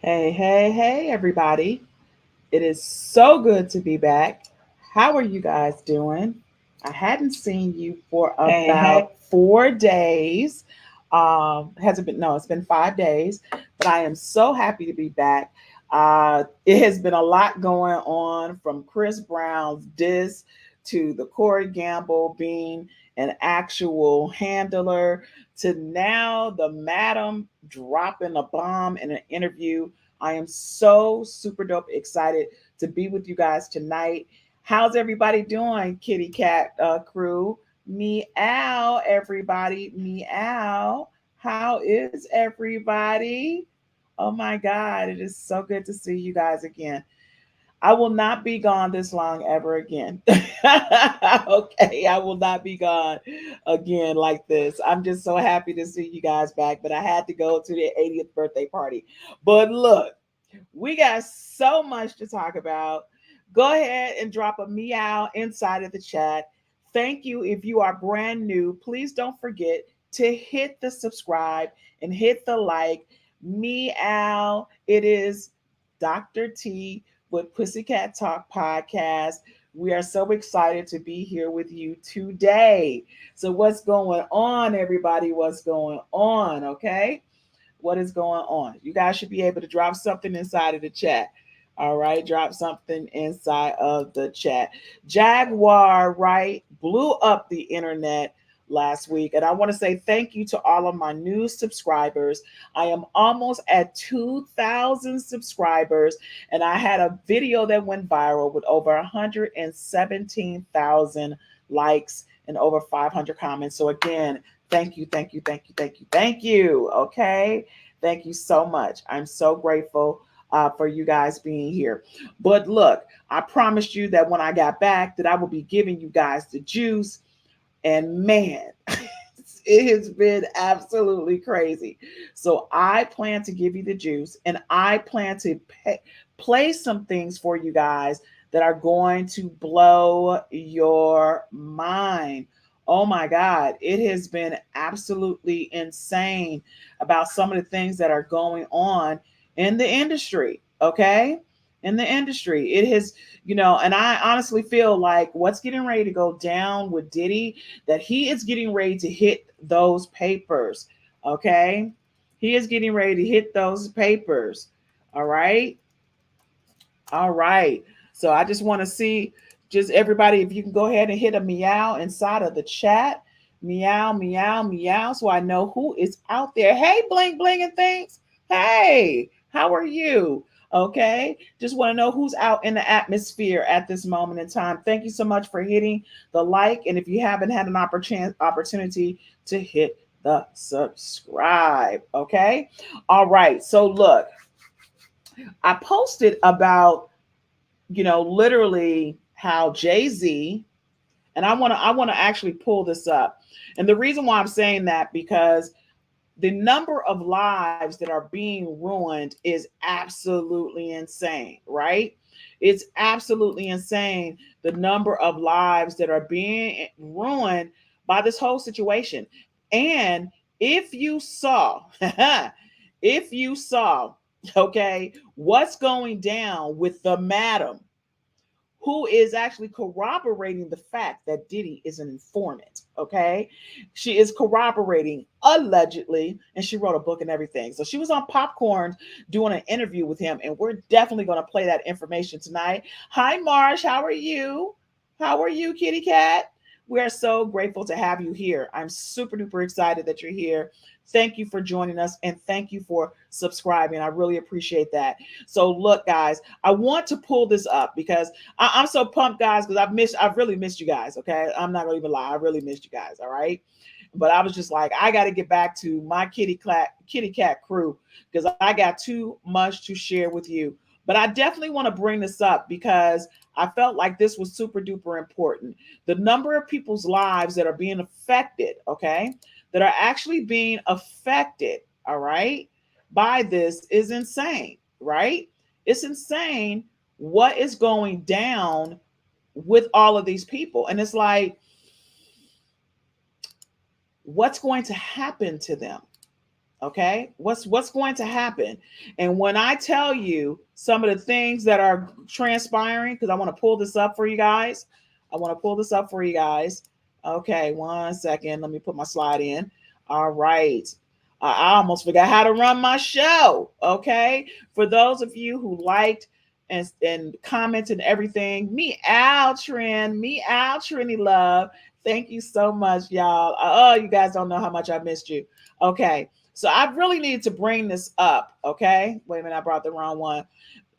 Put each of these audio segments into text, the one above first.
Hey, hey, hey, everybody. It is so good to be back. How are you guys doing? I hadn't seen you for Hey, hey. about 4 days. Hasn't been, no, it's been 5 days, but I am so happy to be back. It has been a lot going on from Chris Brown's diss to the Corey Gamble being an actual handler to now the madam dropping a bomb in an interview. I am so super dope excited to be with you guys tonight. How's everybody doing, Kitty Cat crew? Meow, everybody. Meow. How is everybody? Oh my God, it is so good to see you guys again. I will not be gone this long ever again. Okay, I will not be gone again like this. I'm just so happy to see you guys back, but I had to go to the 80th birthday party. But look, we got so much to talk about. Go ahead and drop a meow inside of the chat. Thank you. If you are brand new, please don't forget to hit the subscribe and hit the like. Meow. It is Dr. T with Pussycat Talk Podcast. We are so excited to be here with you today. So, what's going on, everybody? What's going on? Okay. What is going on? You guys should be able to drop something inside of the chat. All right, drop something inside of the chat. Jaguar, right, blew up the internet last week. And I want to say thank you to all of my new subscribers. I am almost at 2,000 subscribers. And I had a video that went viral with over 117,000 likes and over 500 comments. So, again, thank you, thank you, thank you, thank you, thank you. Okay. Thank you so much. I'm so grateful for you guys being here. But look, I promised you that when I got back, that I will be giving you guys the juice. And man, it has been absolutely crazy. So I plan to give you the juice, and I plan to play some things for you guys that are going to blow your mind. Oh my God, it has been absolutely insane about some of the things that are going on in the industry. Okay. In the industry, it has, and I honestly feel like what's getting ready to go down with Diddy, that he is getting ready to hit those papers. Okay. He is getting ready to hit those papers. All right. All right. So I just want to see just everybody, if you can go ahead and hit a meow inside of the chat. Meow, meow, meow. So I know who is out there. Hey, bling, bling, and things. Hey, how are you? Okay. Just want to know who's out in the atmosphere at this moment in time. Thank you so much for hitting the like. And if you haven't had an opportunity to hit the subscribe. Okay. All right. So look, I posted about literally how Jay-Z, and I want to actually pull this up. And the reason why I'm saying that, because the number of lives that are being ruined is absolutely insane, right? It's absolutely insane, the number of lives that are being ruined by this whole situation. And if you saw, if you saw, okay, what's going down with the madam who is actually corroborating the fact that Diddy is an informant. Okay. She is corroborating allegedly, and she wrote a book and everything. So she was on Popcorn doing an interview with him, and we're definitely going to play that information tonight. Hi, Marsh. How are you? How are you, kitty cat? We are so grateful to have you here. I'm super duper excited that you're here. Thank you for joining us, and thank you for subscribing. I really appreciate that. So, look, guys, I want to pull this up because I'm so pumped, guys, because I've really missed you guys. Okay, I'm not gonna even lie, I really missed you guys. All right, but I was just like, I got to get back to my kitty cat crew because I got too much to share with you. But I definitely want to bring this up because I felt like this was super duper important. The number of people's lives that are being affected, okay, that are actually being affected, all right, by this is insane, right? It's insane what is going down with all of these people. And it's like, what's going to happen to them? Okay, what's going to happen? And when I tell you some of the things that are transpiring, because I want to pull this up for you guys. I want to pull this up for you guys. Okay, one second. Let me put my slide in. All right. I almost forgot how to run my show. Okay. For those of you who liked and commented and everything, me out, Trini Love. Thank you so much, y'all. Oh, you guys don't know how much I missed you. Okay. So I really needed to bring this up. Okay. Wait a minute, I brought the wrong one.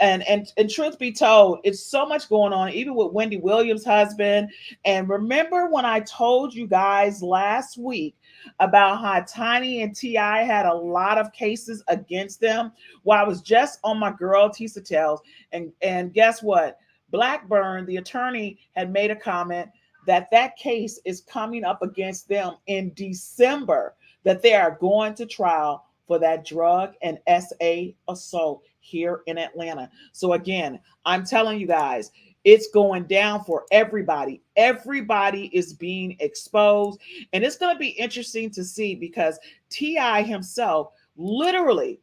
And truth be told, it's so much going on, even with Wendy Williams' husband. And remember when I told you guys last week about how Tiny and T.I. had a lot of cases against them? Well, I was just on my girl Tisa Tells, and guess what? Blackburn, the attorney, had made a comment that that case is coming up against them in December, that they are going to trial for that drug and SA assault here in Atlanta. So again, I'm telling you guys, it's going down for everybody. Everybody is being exposed. And it's going to be interesting to see because T.I. himself literally,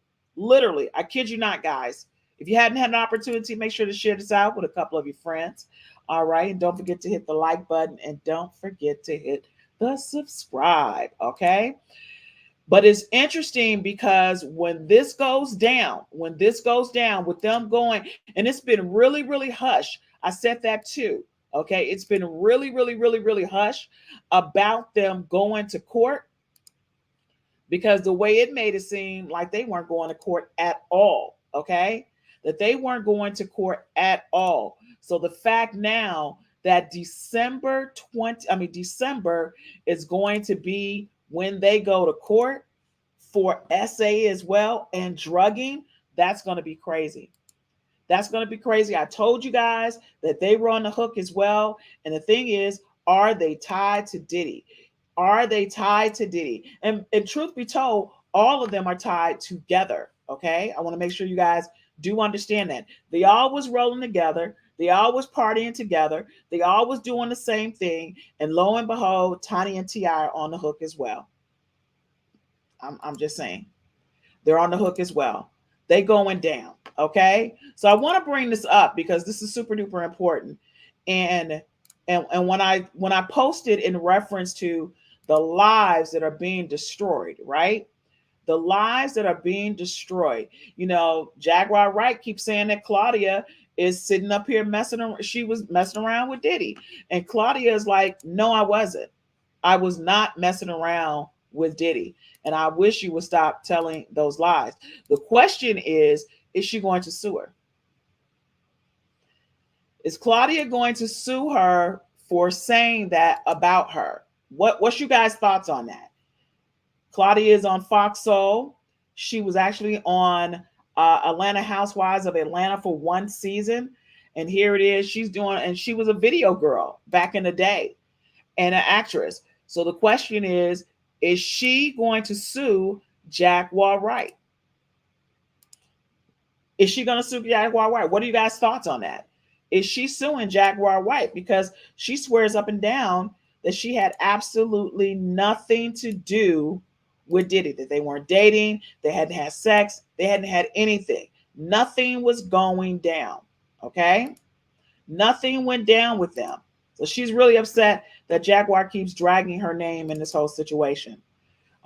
I kid you not, guys. If you hadn't had an opportunity, make sure to share this out with a couple of your friends. All right. And don't forget to hit the like button and don't forget to hit the subscribe. Okay. But it's interesting because when this goes down with them going, and it's been really hush. I said that too. Okay. It's been really hush about them going to court because the way it made it seem like they weren't going to court at all. Okay. That they weren't going to court at all. So the fact now that December is going to be when they go to court for SA as well and drugging, that's going to be crazy. That's going to be crazy. I told you guys that they were on the hook as well. And the thing is, are they tied to Diddy? Are they tied to Diddy? And truth be told, all of them are tied together. Okay. I want to make sure you guys do understand that. They all was rolling together. They all was partying together. They all was doing the same thing. And lo and behold, Tiny and T.I. are on the hook as well. I'm just saying. They're on the hook as well. They going down. Okay. So I want to bring this up because this is super duper important. And when I posted in reference to the lives that are being destroyed, right? The lives that are being destroyed. You know, Jaguar Wright keeps saying that Claudia is sitting up here messing around. She was messing around with Diddy. And Claudia is like, no, I wasn't. I was not messing around with Diddy. And I wish you would stop telling those lies. The question is she going to sue her? Is Claudia going to sue her for saying that about her? What's you guys' thoughts on that? Claudia is on Fox Soul. She was actually on Atlanta Housewives of Atlanta for one season. And here it is. And she was a video girl back in the day and an actress. So the question is she going to sue Jaguar Wright? Is she going to sue Jaguar Wright? What are you guys' thoughts on that? Is she suing Jaguar Wright? Because she swears up and down that she had absolutely nothing to do with Diddy, that they weren't dating, they hadn't had sex, they hadn't had anything. Nothing was going down. Okay? Nothing went down with them. So she's really upset that Jaguar keeps dragging her name in this whole situation.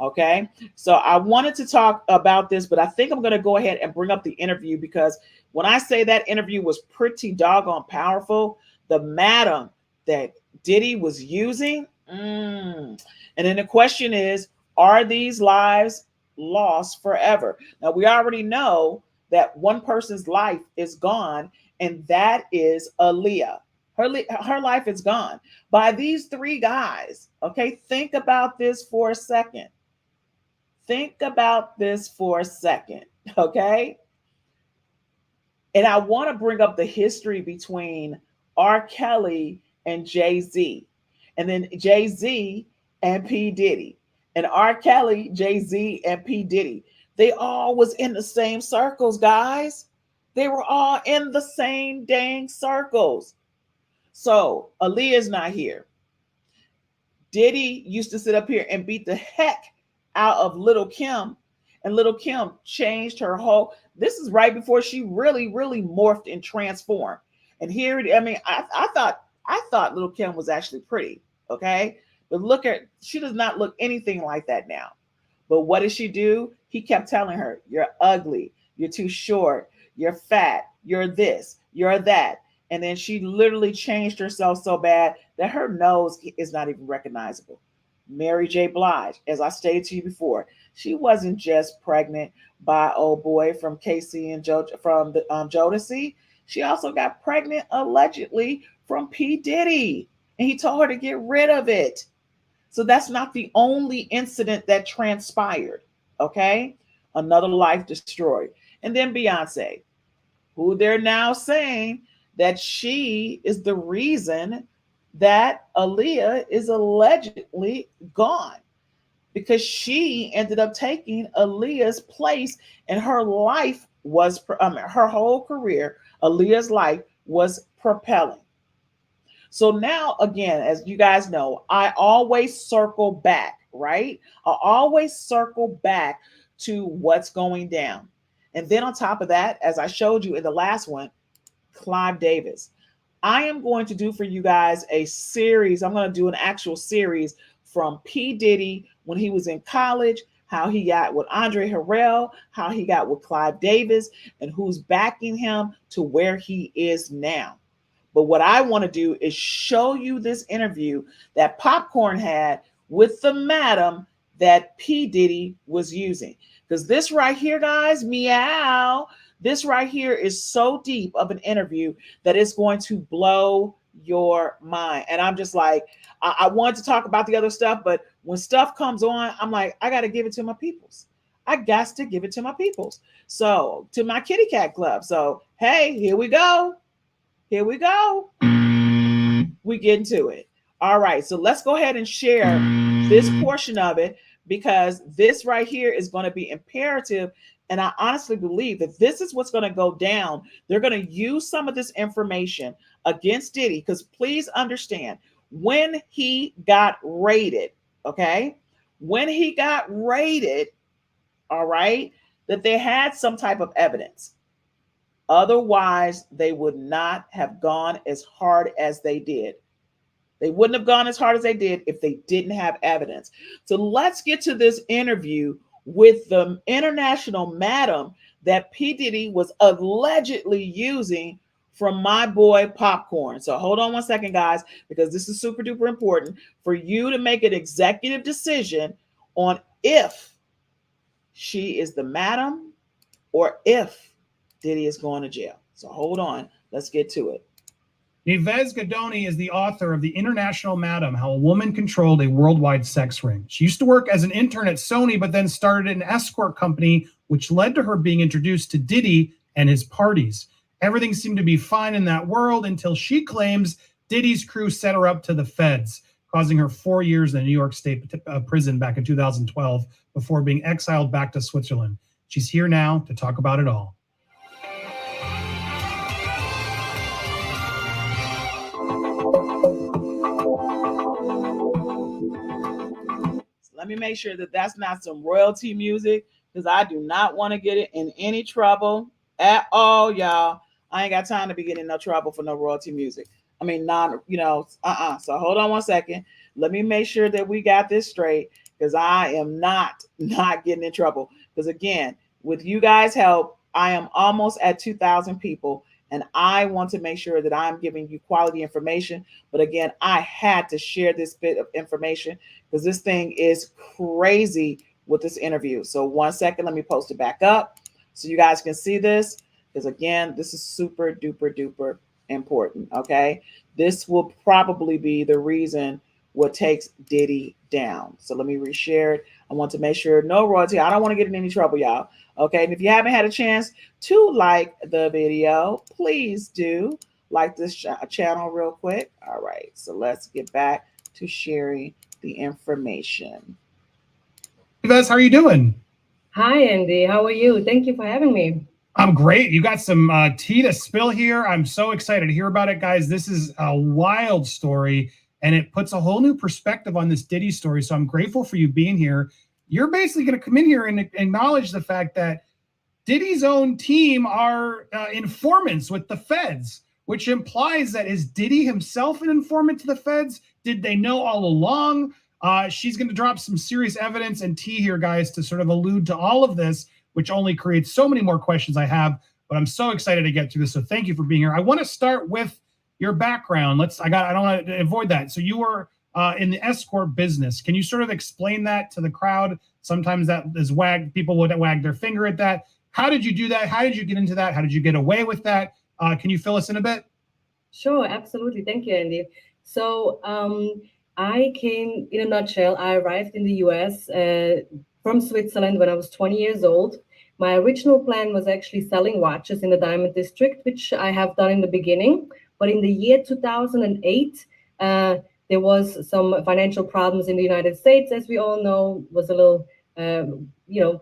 Okay. So I wanted to talk about this, but I think I'm going to go ahead and bring up the interview because when I say that interview was pretty doggone powerful, the madam that Diddy was using. And then the question is, are these lives lost forever? Now, we already know that one person's life is gone, and that is Aaliyah. Her life is gone by these three guys. Okay. Think about this for a second. Think about this for a second, okay? And I want to bring up the history between R. Kelly and Jay-Z, and then Jay-Z and P. Diddy, and R. Kelly, Jay-Z, and P. Diddy. They all was in the same circles, guys. They were all in the same dang circles. So Aaliyah's not here. Diddy used to sit up here and beat the heck out of Little Kim. And little Kim changed her whole. This is right before she really, really morphed and transformed. And here, I mean, I thought little Kim was actually pretty, okay? But look at, she does not look anything like that now. But what did she do? He kept telling her, "You're ugly. You're too short. You're fat. You're this. You're that." And then she literally changed herself so bad that her nose is not even recognizable. Mary J. Blige, as I stated to you before, she wasn't just pregnant by old boy from Casey and Joe from the Jodeci. She also got pregnant allegedly from P. Diddy, and he told her to get rid of it. So that's not the only incident that transpired. Okay, another life destroyed, and then Beyonce, who they're now saying that she is the reason that Aaliyah is allegedly gone because she ended up taking Aaliyah's place and her life was, her whole career, Aaliyah's life was propelling. So now, again, as you guys know, I always circle back, right? I always circle back to what's going down. And then on top of that, as I showed you in the last one, Clive Davis. I am going to do for you guys a series. I'm going to do an actual series from P. Diddy when he was in college, how he got with Andre Harrell, how he got with Clive Davis, and who's backing him to where he is now. But what I want to do is show you this interview that Popcorn had with the madam that P. Diddy was using. Because this right here, guys, meow, this right here is so deep of an interview that it's going to blow your mind. And I'm just like, I wanted to talk about the other stuff, but when stuff comes on, I'm like, I got to give it to my peoples. I got to give it to my peoples. So to my kitty cat club. So, hey, here we go. Here we go. We get into it. All right. So let's go ahead and share this portion of it because this right here is going to be imperative. And I honestly believe that this is what's going to go down. They're going to use some of this information against Diddy because please understand when he got raided, okay? When he got raided, all right, that they had some type of evidence. Otherwise, they would not have gone as hard as they did. They wouldn't have gone as hard as they did if they didn't have evidence. So let's get to this interview with the international madam that P. Diddy was allegedly using from my boy Popcorn. So hold on one second, guys, because this is super duper important for you to make an executive decision on if she is the madam or if Diddy is going to jail. So hold on. Let's get to it. Nives Gadoni is the author of The International Madam, How a Woman Controlled a Worldwide Sex Ring. She used to work as an intern at Sony, but then started an escort company, which led to her being introduced to Diddy and his parties. Everything seemed to be fine in that world until she claims Diddy's crew set her up to the feds, causing her 4 years in a New York State prison back in 2012 before being exiled back to Switzerland. She's here now to talk about it all. Let me make sure that that's not some royalty music because I do not want to get it in any trouble at all, y'all. I ain't got time to be getting in no trouble for no royalty music. I mean, So hold on one second. Let me make sure that we got this straight because I am not getting in trouble. Because again, with you guys' help, I am almost at 2,000 people. And I want to make sure that I'm giving you quality information. But again, I had to share this bit of information because this thing is crazy with this interview. So 1 second, let me post it back up so you guys can see this. Because again, this is super duper duper important. Okay. This will probably be the reason what takes Diddy down. So let me reshare it. I want to make sure no royalty. I don't want to get in any trouble, y'all. Okay. And if you haven't had a chance to like the video, please do like this channel real quick. All right. So let's get back to sharing the information. Nives, how are you doing? Hi, Andy. How are you? Thank you for having me. I'm great. You got some tea to spill here. I'm so excited to hear about it, guys. This is a wild story, and it puts a whole new perspective on this Diddy story. So I'm grateful for you being here. you're basically going to come in here and acknowledge the fact that Diddy's own team are informants with the feds, which implies that is Diddy himself an informant to the feds? Did they know all along? She's going to drop some serious evidence and tea here, guys, to sort of allude to all of this, which only creates so many more questions I have. But I'm so excited to get through this. So thank you for being here. I want to start with your background. I don't want to avoid that. So you were in the escort business. Can you sort of explain that to the crowd? Sometimes that is people would wag their finger at that. How did you do that? How did you get into that? How did you get away with that? Can you fill us in a bit? Sure, absolutely. Thank you, Andy. So I came, in a nutshell, I arrived in the US from Switzerland when I was 20 years old. My original plan was actually selling watches in the Diamond District, which I have done in the beginning. But in the year 2008, there was some financial problems in the United States, as we all know, was a little,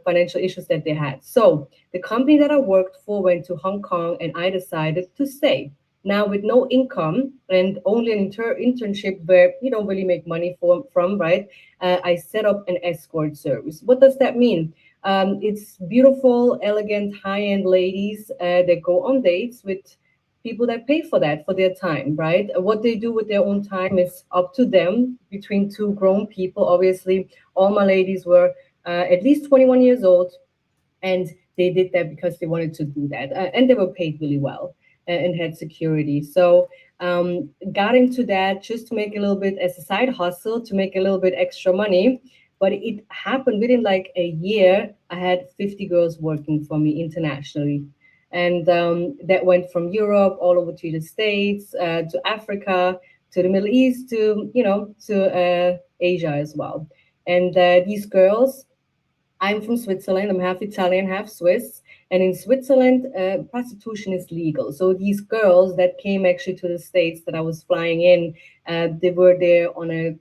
financial issues that they had. So the company that I worked for went to Hong Kong, and I decided to stay. Now, with no income and only an internship where you don't really make money from, right? I set up an escort service. What does that mean? It's beautiful, elegant, high-end ladies that go on dates with people that pay for that, for their time, right? What they do with their own time is up to them, between two grown people. Obviously, all my ladies were at least 21 years old, and they did that because they wanted to do that. And they were paid really well and had security. So got into that just to make a little bit as a side hustle, to make a little bit extra money. But it happened within like a year. I had 50 girls working for me internationally. And that went from Europe all over to the States, to Africa, to the Middle East, to Asia as well. And these girls, I'm from Switzerland. I'm half Italian, half Swiss. And in Switzerland, prostitution is legal. So these girls that came actually to the States that I was flying in, they were there on a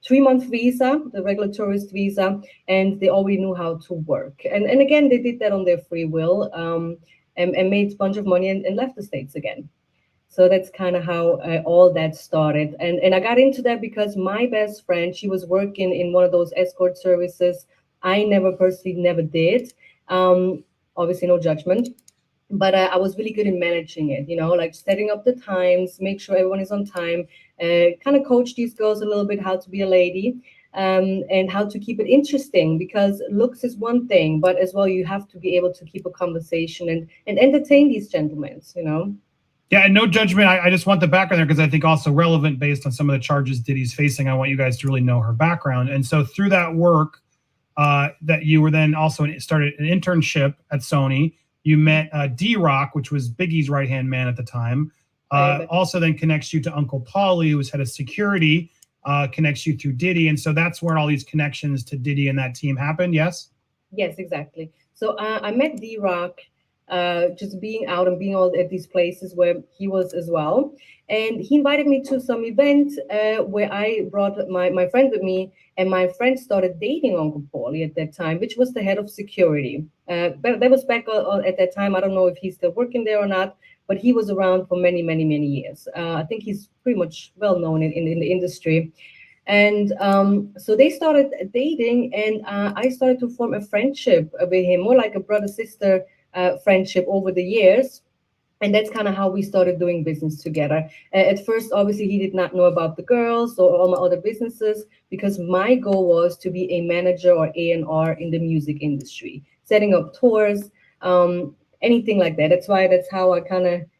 3-month visa, the regular tourist visa, and they already knew how to work. And again, they did that on their free will, and made a bunch of money and left the States again. So that's kind of how all that started. And I got into that because my best friend, she was working in one of those escort services. I never did. Obviously, no judgment. But I was really good in managing it, like setting up the times, make sure everyone is on time, kind of coach these girls a little bit how to be a lady, and how to keep it interesting, because looks is one thing, but as well, you have to be able to keep a conversation and entertain these gentlemen. Yeah, and no judgment. I just want the background there because I think also relevant based on some of the charges Diddy's facing. I want you guys to really know her background. And so through that work, that you were then also started an internship at Sony. You met D-Rock, which was Biggie's right-hand man at the time. Also then connects you to Uncle Paulie, who was head of security, connects you through Diddy. And so that's where all these connections to Diddy and that team happened, yes? Yes, exactly. So I met D-Rock just being out and being all at these places where he was as well. And he invited me to some event where I brought my friend with me, and my friend started dating Uncle Paulie at that time, which was the head of security. But that was back at that time. I don't know if he's still working there or not, but he was around for many, many, many years. I think he's pretty much well known in the industry. And so they started dating, and I started to form a friendship with him, more like a brother-sister friendship over the years. And that's kind of how we started doing business together. At first, obviously, he did not know about the girls or all my other businesses, because my goal was to be a manager or A&R in the music industry, setting up tours, anything like that. That's how I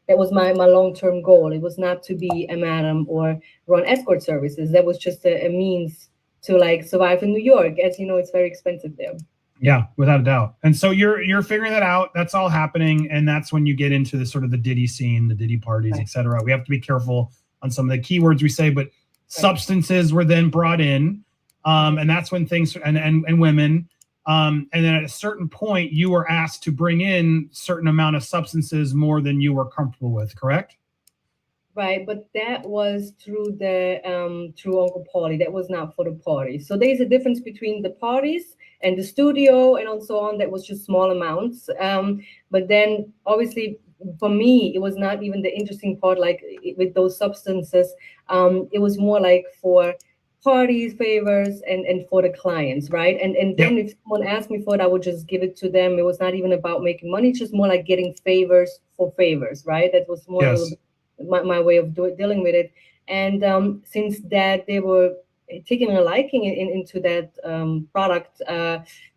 that was my long-term goal. It was not to be a madam or run escort services. That was just a means to survive in New York. As you know, it's very expensive there. Yeah, without a doubt. And so you're figuring that out. That's all happening. And that's when you get into the sort of the Diddy scene, the Diddy parties, right, et cetera. We have to be careful on some of the keywords we say, but substances were then brought in. And that's when things, and women, and then at a certain point, you were asked to bring in certain amount of substances more than you were comfortable with, correct? Right, but that was through through Uncle Paulie. That was not for the party. So there's a difference between the parties and the studio and so on. That was just small amounts. But then obviously for me, it was not even the interesting part, like with those substances. It was more like for party favors and for the clients, right? And then if someone asked me for it, I would just give it to them. It was not even about making money, it's just more like getting favors for favors, right? That was more a little bit my way of dealing with it. And since that they were taking a liking into that product,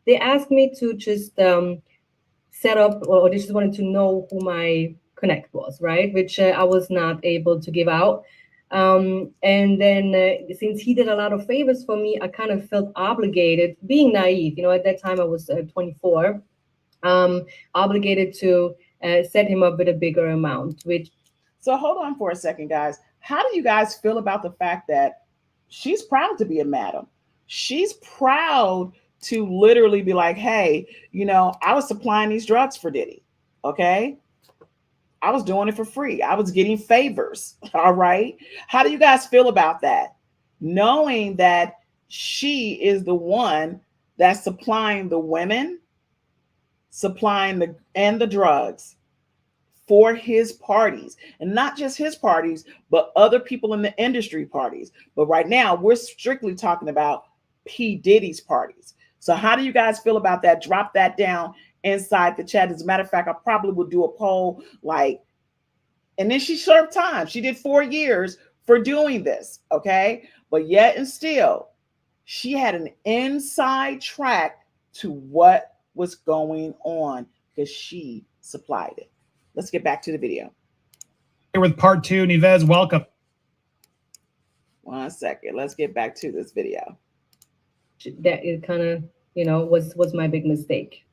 they asked me to just set up, or they just wanted to know who my connect was, right? Which I was not able to give out. And then since he did a lot of favors for me, I kind of felt obligated, being naive, at that time I was 24, obligated to set him up with a bigger amount, which. So hold on for a second, guys. How do you guys feel about the fact that she's proud to be a madam? She's proud to literally be like, hey, I was supplying these drugs for Diddy. Okay. I was doing it for free. I was getting favors. All right. How do you guys feel about that? Knowing that she is the one that's supplying the women, supplying the drugs for his parties, and not just his parties, but other people in the industry parties. But right now we're strictly talking about P. Diddy's parties. So how do you guys feel about that? Drop that down inside the chat. As a matter of fact, I probably will do a poll and then she served time. She did 4 years for doing this. Okay. But yet and still, she had an inside track to what was going on because she supplied it. Let's get back to the video. Here with part 2, Nives, welcome. 1 second. Let's get back to this video. That it kind of, was my big mistake.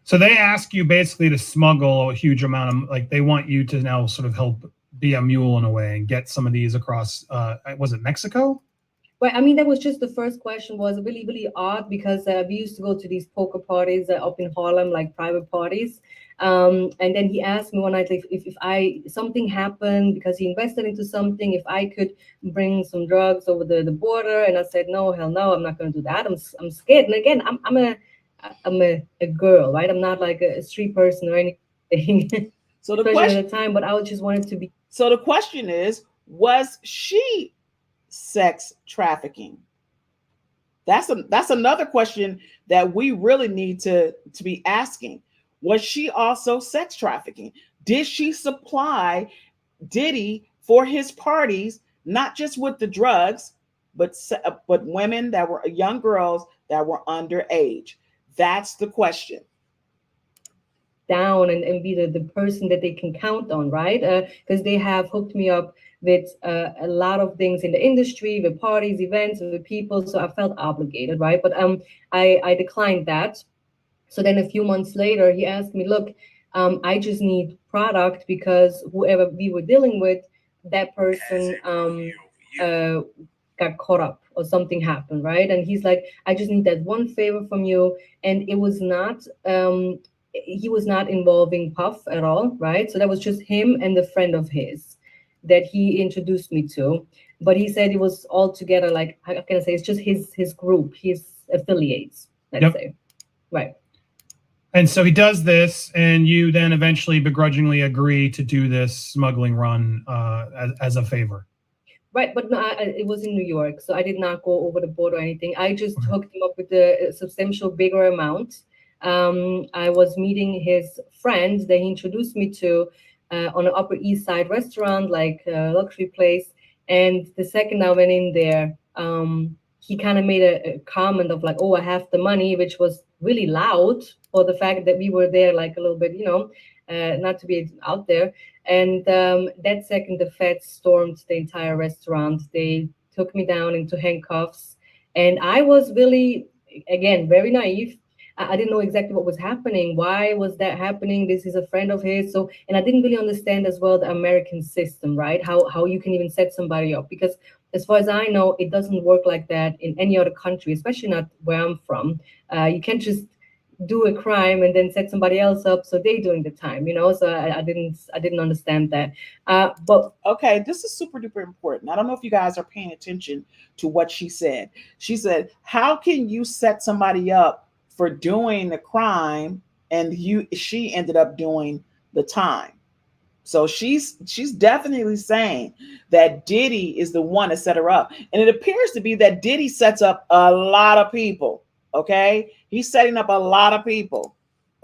So they ask you basically to smuggle a huge amount of, they want you to now sort of help be a mule in a way and get some of these across, was it Mexico? Right. I mean, that was just the first question, was really, really odd because we used to go to these poker parties up in Harlem, like private parties. And then he asked me one night if something happened because he invested into something, if I could bring some drugs over the border. And I said, no, hell no, I'm not going to do that. I'm scared. And again, I'm a girl, right? I'm not like a street person or anything. So the question at the time, but I just wanted to be. So the question is, was she sex trafficking? That's another question that we really need to be asking. Was she also sex trafficking? Did she supply Diddy for his parties, not just with the drugs, but women that were young girls that were underage? That's the question. Down and be the person that they can count on, right? Because they have hooked me up with a lot of things in the industry, with parties, events, with people. So I felt obligated, right? But I declined that. So then a few months later, he asked me, look, I just need product because whoever we were dealing with, that person got caught up or something happened, right? And he's like, I just need that one favor from you. And it was not, he was not involving Puff at all, right? So that was just him and the friend of his that he introduced me to. But he said it was all together, like, how can I say, it's just his group, his affiliates, let's say. Right. And so he does this, and you then eventually begrudgingly agree to do this smuggling run as a favor. Right, but no, it was in New York, so I did not go over the border or anything. I just hooked him up with a substantial bigger amount. I was meeting his friends that he introduced me to on an Upper East Side restaurant, like a luxury place. And the second I went in there, he kind of made a comment of like, oh, I have the money, which was really loud for the fact that we were there like a little bit, not to be out there. And that second, the feds stormed the entire restaurant. They took me down into handcuffs. And I was really, again, very naive. I didn't know exactly what was happening. Why was that happening? This is a friend of his. So, and I didn't really understand as well the American system, right? How you can even set somebody up. Because as far as I know, it doesn't work like that in any other country, especially not where I'm from. You can't just do a crime and then set somebody else up so they're doing the time, So I didn't understand that. But okay, this is super duper important. I don't know if you guys are paying attention to what she said. She said, how can you set somebody up for doing the crime and she ended up doing the time? So she's definitely saying that Diddy is the one that set her up. And it appears to be that Diddy sets up a lot of people. Okay? He's setting up a lot of people.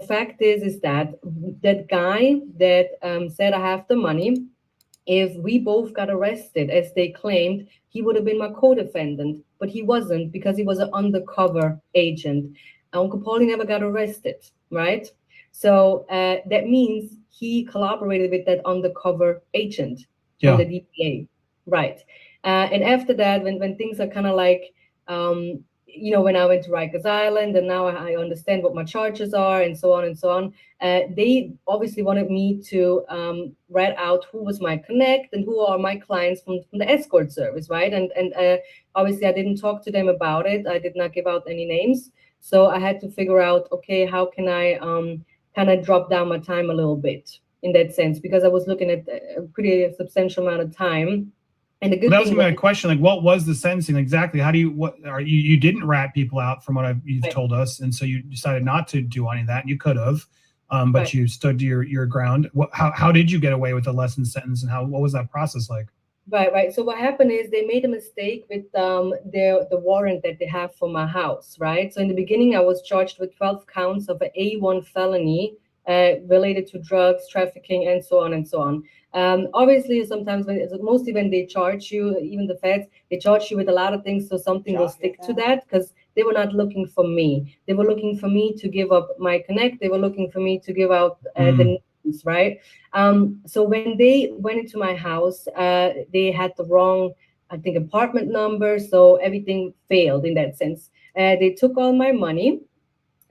Fact is that that guy that said I have the money, if we both got arrested as they claimed, he would have been my co-defendant, but he wasn't because he was an undercover agent. Uncle Paulie never got arrested, right? So that means he collaborated with that undercover agent from the DPA, right? And after that, when things are kind of like, when I went to Rikers Island and now I understand what my charges are and so on and so on, they obviously wanted me to write out who was my connect and who are my clients from the escort service, right? And obviously I didn't talk to them about it. I did not give out any names. So I had to figure out, okay, how can I kind of drop down my time a little bit in that sense, because I was looking at a pretty substantial amount of time. And the good that was thing my question. Like, what was the sentencing exactly? How do you didn't rat people out from what you've told us, and so you decided not to do any of that. And you could have, but you stood to your ground. How did you get away with a lessened sentence, and what was that process like? Right. So what happened is they made a mistake with the warrant that they have for my house, right? So in the beginning, I was charged with 12 counts of an A1 felony related to drugs, trafficking, and so on and so on. Obviously, sometimes mostly when they charge you, even the feds, they charge you with a lot of things, so something will stick to that, because they were not looking for me. They were looking for me to give up my connect. They were looking for me to give out the news, right? So when they went into my house, they had the wrong, I think, apartment number, so everything failed in that sense. They took all my money.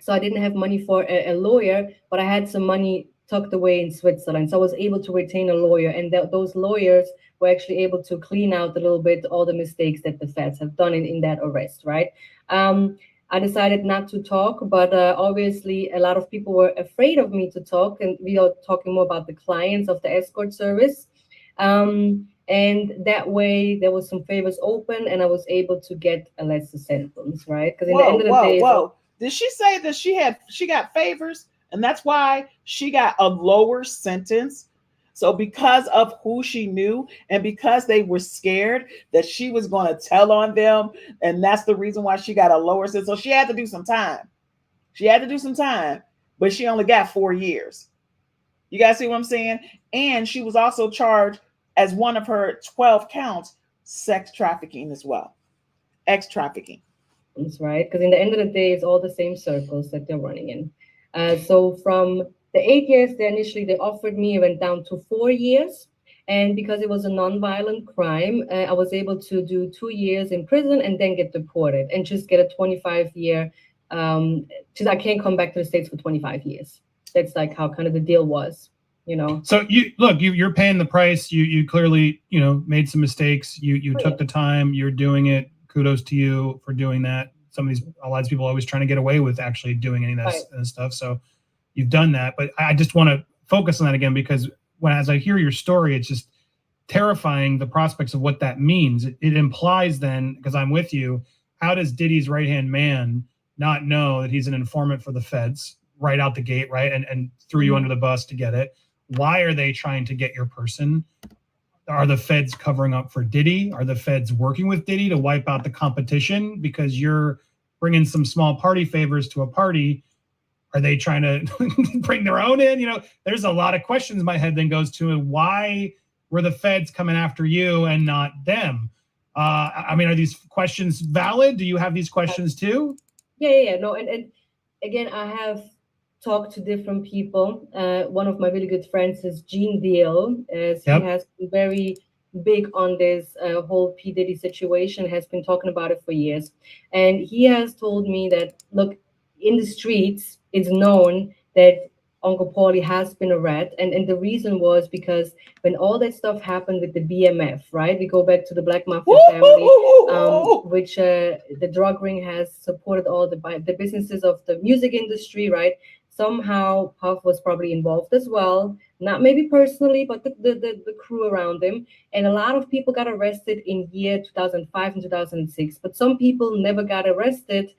So I didn't have money for a lawyer, but I had some money tucked away in Switzerland. So I was able to retain a lawyer, and those lawyers were actually able to clean out a little bit all the mistakes that the feds have done in that arrest, right? I decided not to talk, but obviously a lot of people were afraid of me to talk, and we are talking more about the clients of the escort service. And that way there was some favors open, and I was able to get a lesser sentence, right? Because in the end of the day, whoa. Did she say that she got favors and that's why she got a lower sentence? So because of who she knew and because they were scared that she was going to tell on them, and that's the reason why she got a lower sentence. So she had to do some time. But she only got 4 years. You guys see what I'm saying? And she was also charged as one of her 12 counts, sex trafficking as well. Ex trafficking. Right? Because in the end of the day, it's all the same circles that they're running in. So from the 8 years they offered me, it went down to 4 years. And because it was a non-violent crime, I was able to do 2 years in prison and then get deported and just get a 25-year. Because I can't come back to the States for 25 years. That's like how kind of the deal was. So you're paying the price. You clearly made some mistakes. You took the time. You're doing it. Kudos to you for doing that. A lot of people are always trying to get away with actually doing any of that stuff. So you've done that. But I just want to focus on that again, because as I hear your story, it's just terrifying, the prospects of what that means. It implies then, because I'm with you, how does Diddy's right-hand man not know that he's an informant for the feds right out the gate, right? And threw you under the bus to get it. Why are they trying to get your person? Are the feds covering up for Diddy? Are the feds working with Diddy to wipe out the competition because you're bringing some small party favors to a party? Are they trying to bring their own in? There's a lot of questions my head then goes to. Why were the feds coming after you and not them? Are these questions valid? Do you have these questions too? Yeah. No, and again, I have talked to different people. One of my really good friends is Gene Deal. He has been very big on this whole P. Diddy situation, has been talking about it for years. And he has told me that, look, in the streets, it's known that Uncle Paulie has been a rat. And the reason was because when all that stuff happened with the BMF, right? We go back to the Black Mafia family, which the drug ring has supported all the businesses of the music industry, right? Somehow Puff was probably involved as well, not maybe personally, but the crew around him. And a lot of people got arrested in year 2005 and 2006, but some people never got arrested,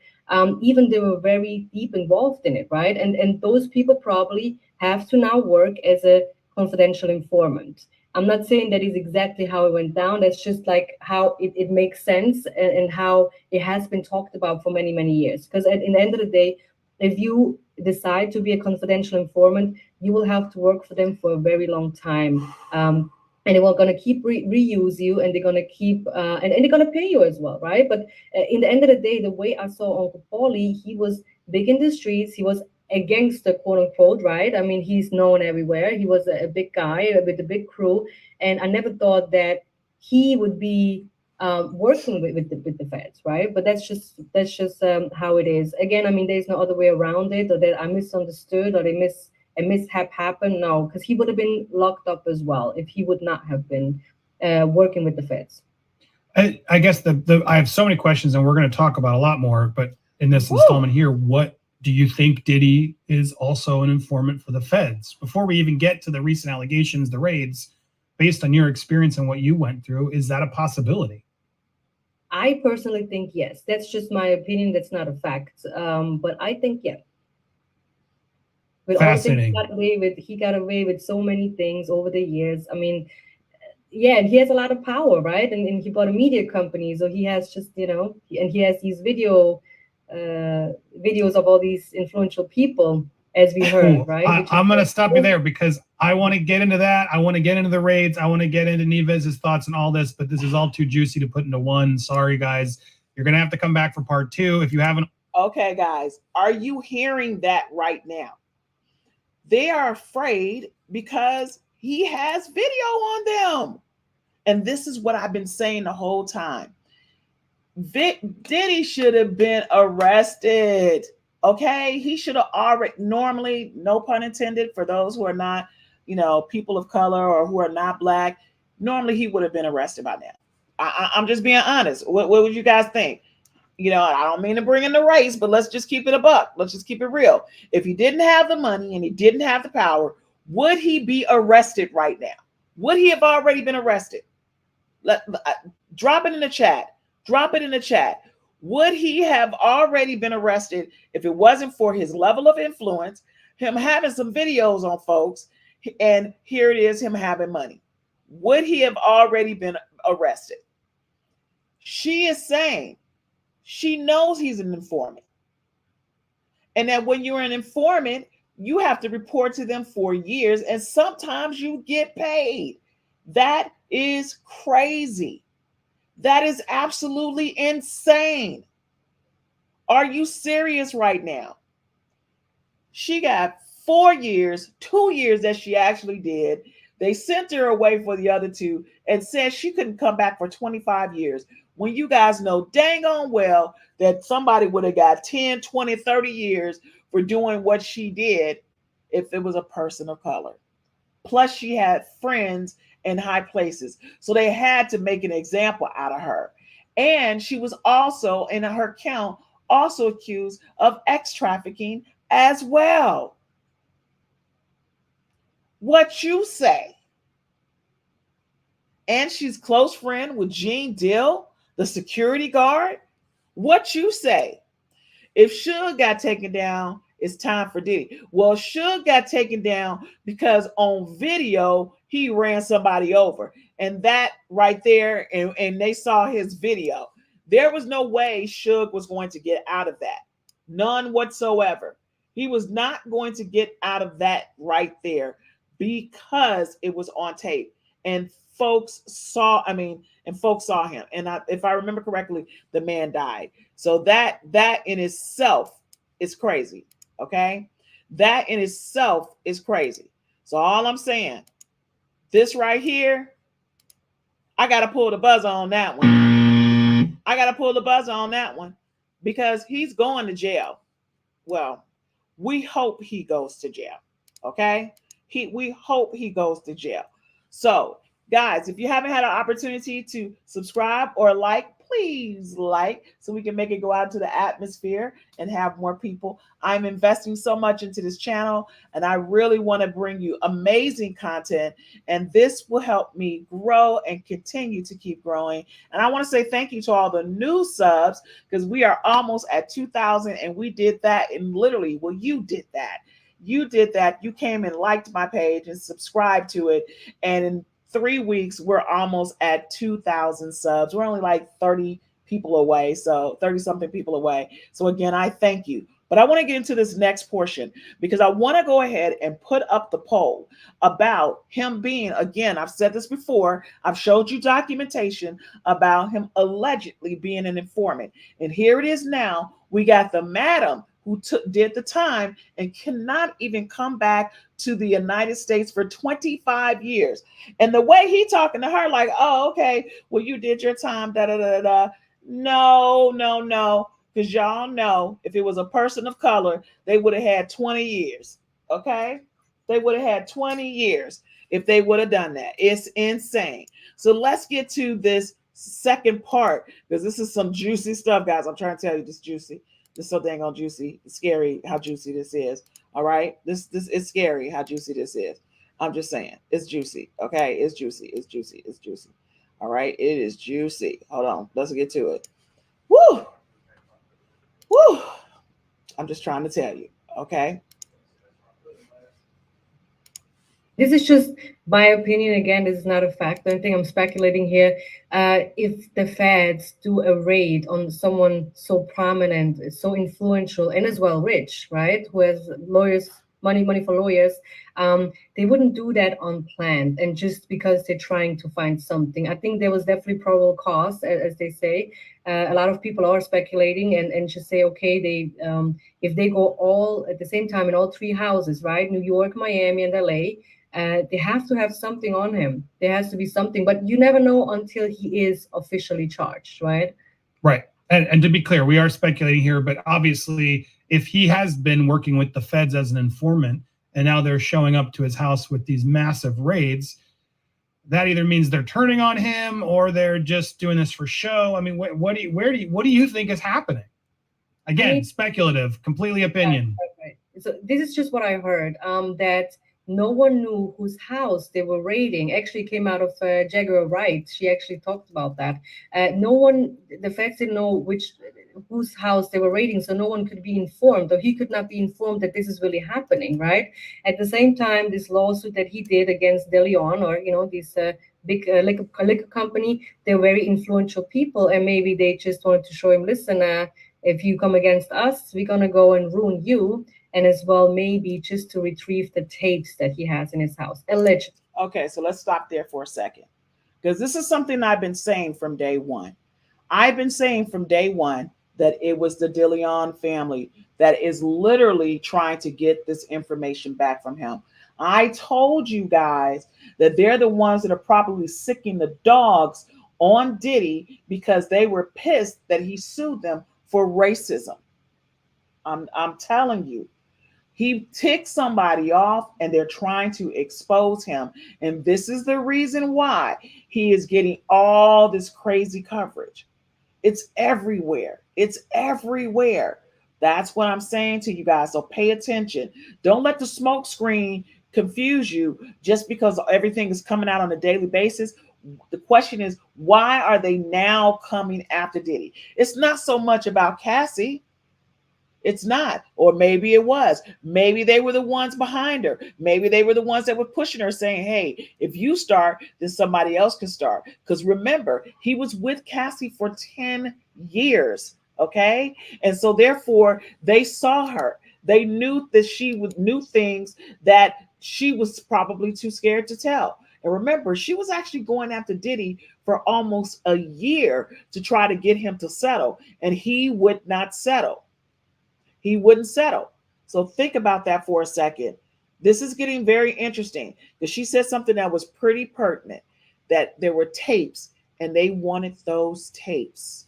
even they were very deep involved in it, right? And those people probably have to now work as a confidential informant. I'm not saying that is exactly how it went down. That's just like how it makes sense, and how it has been talked about for many, many years. Because at the end of the day, if you decide to be a confidential informant, you will have to work for them for a very long time. And they were going to keep reuse you, and they're going to keep and they're going to pay you as well, right? But in the end of the day, the way I saw Uncle Paulie, he was big in the streets. He was a gangster, quote unquote, right? I mean, he's known everywhere. He was a big guy with a big crew, and I never thought that he would be working with the feds, right? But that's just how it is. Again, I mean, there's no other way around it, or that I misunderstood, or a mishap happened. No, because he would have been locked up as well if he would not have been working with the feds. I guess I have so many questions, and we're going to talk about a lot more. But in this installment here, what do you think Diddy is also an informant for the feds? Before we even get to the recent allegations, the raids, based on your experience and what you went through, is that a possibility? I personally think yes. That's just my opinion. That's not a fact. But I think yeah. With all the things he got away with so many things over the years. I mean, yeah, and he has a lot of power, right? And he bought a media company, so he has just, and he has these videos of all these influential people, as we heard, right? I'm going to stop you there because I want to get into that. I want to get into the raids. I want to get into Neves's thoughts and all this, but this is all too juicy to put into one. Sorry, guys. You're going to have to come back for part 2 if you haven't. Okay, guys, are you hearing that right now? They are afraid because he has video on them. And this is what I've been saying the whole time. Diddy should have been arrested. Okay, he should have already, normally, no pun intended, for those who are not, people of color or who are not Black, normally he would have been arrested by now. I'm just being honest. What would you guys think? I don't mean to bring in the race, but let's just keep it a buck. Let's just keep it real. If he didn't have the money and he didn't have the power, would he be arrested right now? Would he have already been arrested? Drop it in the chat. Drop it in the chat. Would he have already been arrested if it wasn't for his level of influence, him having some videos on folks, and here it is, him having money? Would he have already been arrested? She is saying she knows he's an informant. And that when you're an informant, you have to report to them for years, and sometimes you get paid. That is crazy. That is absolutely insane. Are you serious right now? She got 4 years, 2 years that she actually did. They sent her away for the other 2 and said she couldn't come back for 25 years. When you guys know dang on well that somebody would have got 10, 20, 30 years for doing what she did if it was a person of color. Plus, she had friends in high places. So they had to make an example out of her. And she was also, in her count, also accused of sex trafficking as well. What you say? And she's close friend with Gene Dill, the security guard. What you say? If Suge got taken down, it's time for Diddy. Well, Suge got taken down because on video, he ran somebody over. And that right there, and they saw his video. There was no way Suge was going to get out of that. None whatsoever. He was not going to get out of that right there because it was on tape. And folks saw him. And if I remember correctly, the man died. So that in itself is crazy. Okay? That in itself is crazy. So all I'm saying, this right here, I got to pull the buzzer on that one. I got to pull the buzzer on that one because he's going to jail. Well, we hope he goes to jail. Okay? We hope he goes to jail. So, guys, if you haven't had an opportunity to subscribe or like, please like so we can make it go out to the atmosphere and have more people. I'm investing so much into this channel and I really want to bring you amazing content, and this will help me grow and continue to keep growing. And I want to say thank you to all the new subs because we are almost at 2,000 and we did that in literally, well, you did that You did that. You came and liked my page and subscribed to it. And in 3 weeks, we're almost at 2,000 subs. We're only like 30 people away. So 30 something people away. So again, I thank you. But I want to get into this next portion because I want to go ahead and put up the poll about him being, again, I've said this before, I've showed you documentation about him allegedly being an informant. And here it is now. We got the madam who did the time and cannot even come back to the United States for 25 years. And the way he talking to her, like, oh, okay, well, you did your time, da da da da. No, no, no. Because y'all know if it was a person of color, they would have had 20 years. Okay? They would have had 20 years if they would have done that. It's insane. So let's get to this second part because this is some juicy stuff, guys. I'm trying to tell you this juicy. This is so dang on juicy. It's scary how juicy this is. All right? This is scary how juicy this is. I'm just saying. It's juicy. Okay? It's juicy. It's juicy. It's juicy. All right? It is juicy. Hold on. Let's get to it. Woo! Woo! I'm just trying to tell you, okay? This is just my opinion. Again, this is not a fact. I don't think I'm speculating here. If the feds do a raid on someone so prominent, so influential, and as well rich, right, who has lawyers, money for lawyers, they wouldn't do that unplanned and just because they're trying to find something. I think there was definitely probable cause, as they say. A lot of people are speculating and just say, okay, they if they go all at the same time in all three houses, right, New York, Miami, and LA, they have to have something on him. There has to be something, but you never know until he is officially charged, right? Right. And to be clear, we are speculating here, but obviously, if he has been working with the feds as an informant and now they're showing up to his house with these massive raids, that either means they're turning on him or they're just doing this for show. I mean, what do you think is happening? Again, speculative, completely opinion. Right. So this is just what I heard. That no one knew whose house they were raiding. Actually came out of Jaguar Wright. She actually talked about that. No one, the feds didn't know whose house they were raiding, so no one could be informed, or he could not be informed that this is really happening, right? At the same time, this lawsuit that he did against De Leon, or this big liquor company, they're very influential people, and maybe they just wanted to show him, listen, if you come against us, we're gonna go and ruin you. And as well, maybe just to retrieve the tapes that he has in his house. Allegedly. Okay, so let's stop there for a second. Because this is something I've been saying from day one. I've been saying from day one that it was the De Leon family that is literally trying to get this information back from him. I told you guys that they're the ones that are probably sicking the dogs on Diddy because they were pissed that he sued them for racism. I'm telling you. He ticked somebody off and they're trying to expose him. And this is the reason why he is getting all this crazy coverage. It's everywhere. It's everywhere. That's what I'm saying to you guys. So pay attention. Don't let the smoke screen confuse you just because everything is coming out on a daily basis. The question is, why are they now coming after Diddy? It's not so much about Cassie. It's not. Or maybe it was. Maybe they were the ones behind her. Maybe they were the ones that were pushing her saying, hey, if you start, then somebody else can start. Because remember, he was with Cassie for 10 years. Okay. And so therefore they saw her. They knew that knew things that she was probably too scared to tell. And remember, she was actually going after Diddy for almost a year to try to get him to settle. And he would not settle. He wouldn't settle. So think about that for a second. This is getting very interesting because she said something that was pretty pertinent, that there were tapes and they wanted those tapes.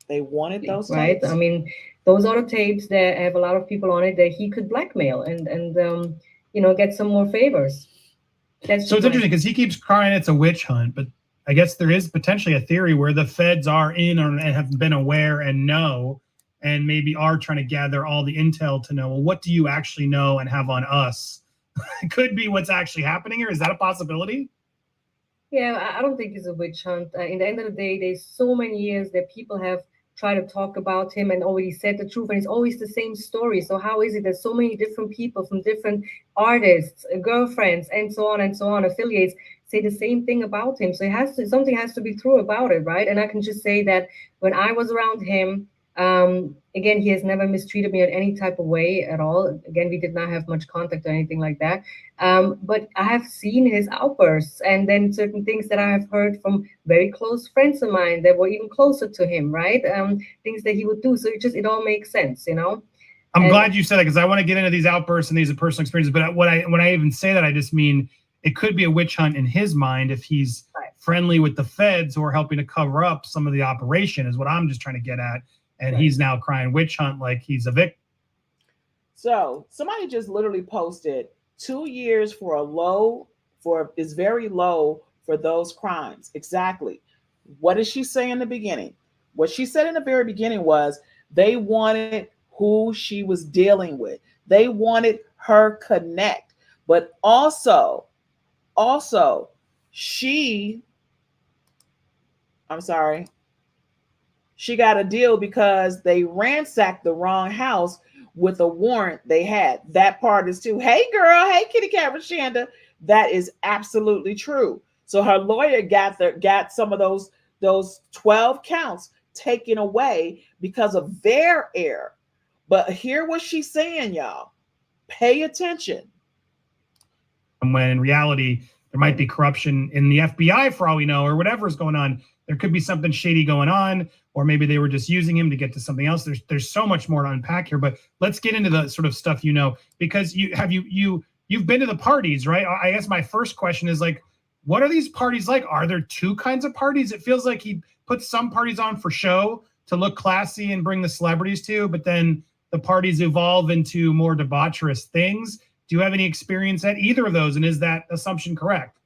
They wanted those right? tapes. I mean, those are the tapes that have a lot of people on it that he could blackmail and get some more favors. So it's interesting because he keeps crying it's a witch hunt, but I guess there is potentially a theory where the feds are in and have been aware and know and maybe are trying to gather all the intel to know, well, what do you actually know and have on us? It could be what's actually happening here. Is that a possibility? Yeah, I don't think it's a witch hunt. In the end of the day, there's so many years that people have try to talk about him and already said the truth, and it's always the same story. So how is it that so many different people from different artists, girlfriends, and so on, affiliates, say the same thing about him? So it has to, something has to be true about it, right? And I can just say that when I was around him, again, he has never mistreated me in any type of way at all. Again, we did not have much contact or anything like that. But I have seen his outbursts, and then certain things that I have heard from very close friends of mine that were even closer to him, right? Things that he would do. So it all makes sense, you know. I'm glad you said that, because I want to get into these outbursts and these personal experiences. But when I even say that, I just mean it could be a witch hunt in his mind if he's friendly with the feds who are helping to cover up some of the operation, is what I'm just trying to get at. And he's now crying witch hunt like he's a victim. So somebody just literally posted 2 years is very low for those crimes. Exactly. What did she say in the beginning? What she said in the very beginning was they wanted who she was dealing with. They wanted her connect. But also, she got a deal because they ransacked the wrong house with a warrant they had. That part is too. Hey, girl. Hey, Kitty Cat Rashanda. That is absolutely true. So her lawyer got some of those 12 counts taken away because of their error. But hear what she's saying, y'all. Pay attention. When in reality, there might be corruption in the FBI for all we know, or whatever is going on. There could be something shady going on, or maybe they were just using him to get to something else. There's so much more to unpack here, but let's get into the sort of stuff you know, because you've been to the parties, right? I guess my first question is like, what are these parties like? Are there two kinds of parties? It feels like he puts some parties on for show to look classy and bring the celebrities to, but then the parties evolve into more debaucherous things. Do you have any experience at either of those? And is that assumption correct?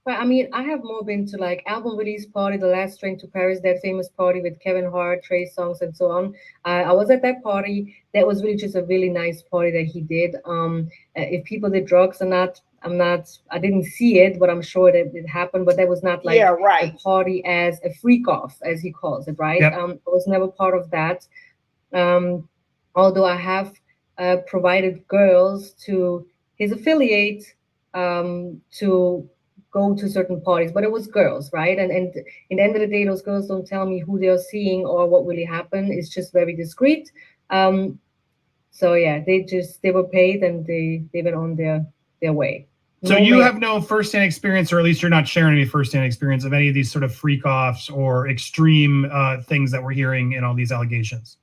Well, I mean, I have more been to like album release party, The Last Train to Paris, that famous party with Kevin Hart, Trey Songz, and so on. I was at that party. That was really just a really nice party that he did. If people did drugs or not, I didn't see it, but I'm sure that it happened. But that was not like a party as a freak off, as he calls it, right? Yep. I was never part of that. Although I have provided girls to his affiliate to go to certain parties, but it was girls, right? And in the end of the day, those girls don't tell me who they're seeing or what really happened. It's just very discreet. So yeah, they were paid and they went on their way. So you have no firsthand experience, or at least you're not sharing any firsthand experience of any of these sort of freak offs or extreme things that we're hearing in all these allegations.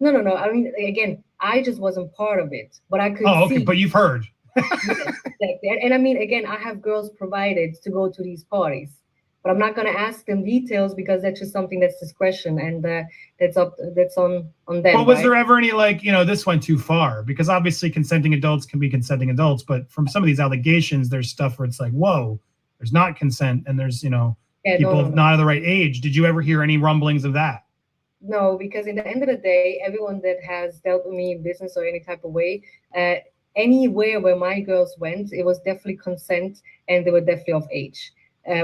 No. I mean, again, I just wasn't part of it, but I could see. Okay, but you've heard. Yes, exactly. And I mean, again, I have girls provided to go to these parties, but I'm not going to ask them details because that's just something that's discretion, and that's on them. Well, was there ever any like, this went too far? Because obviously consenting adults can be consenting adults, but from some of these allegations, there's stuff where it's like, whoa, there's not consent, and there's people not of the right age. Did you ever hear any rumblings of that? No, because in the end of the day, everyone that has dealt with me in business or any type of way, anywhere where my girls went, it was definitely consent, and they were definitely of age.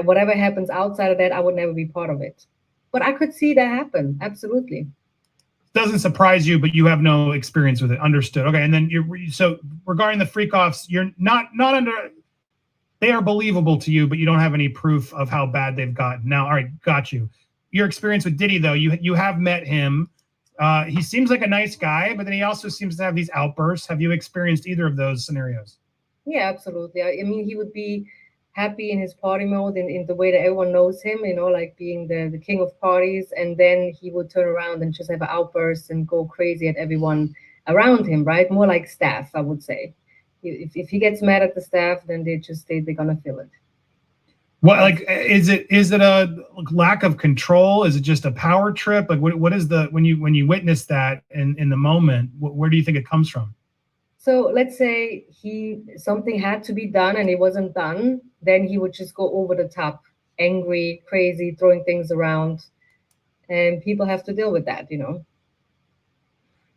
Whatever happens outside of that, I would never be part of it. But I could see that happen. Absolutely. Doesn't surprise you, but you have no experience with it. Understood. Okay. And then so regarding the freak offs, you're not under, they are believable to you, but you don't have any proof of how bad they've gotten. Now, all right, got you. Your experience with Diddy, though, you have met him. He seems like a nice guy, but then he also seems to have these outbursts. Have you experienced either of those scenarios? Yeah, absolutely. I mean, he would be happy in his party mode in the way that everyone knows him, like being the king of parties. And then he would turn around and just have an outburst and go crazy at everyone around him, right? More like staff, I would say. If he gets mad at the staff, then they're going to feel it. What, like, is it a lack of control? Is it just a power trip? Like, what is when you witness that in the moment, where do you think it comes from? So let's say something had to be done and it wasn't done, then he would just go over the top, angry, crazy, throwing things around, and people have to deal with that,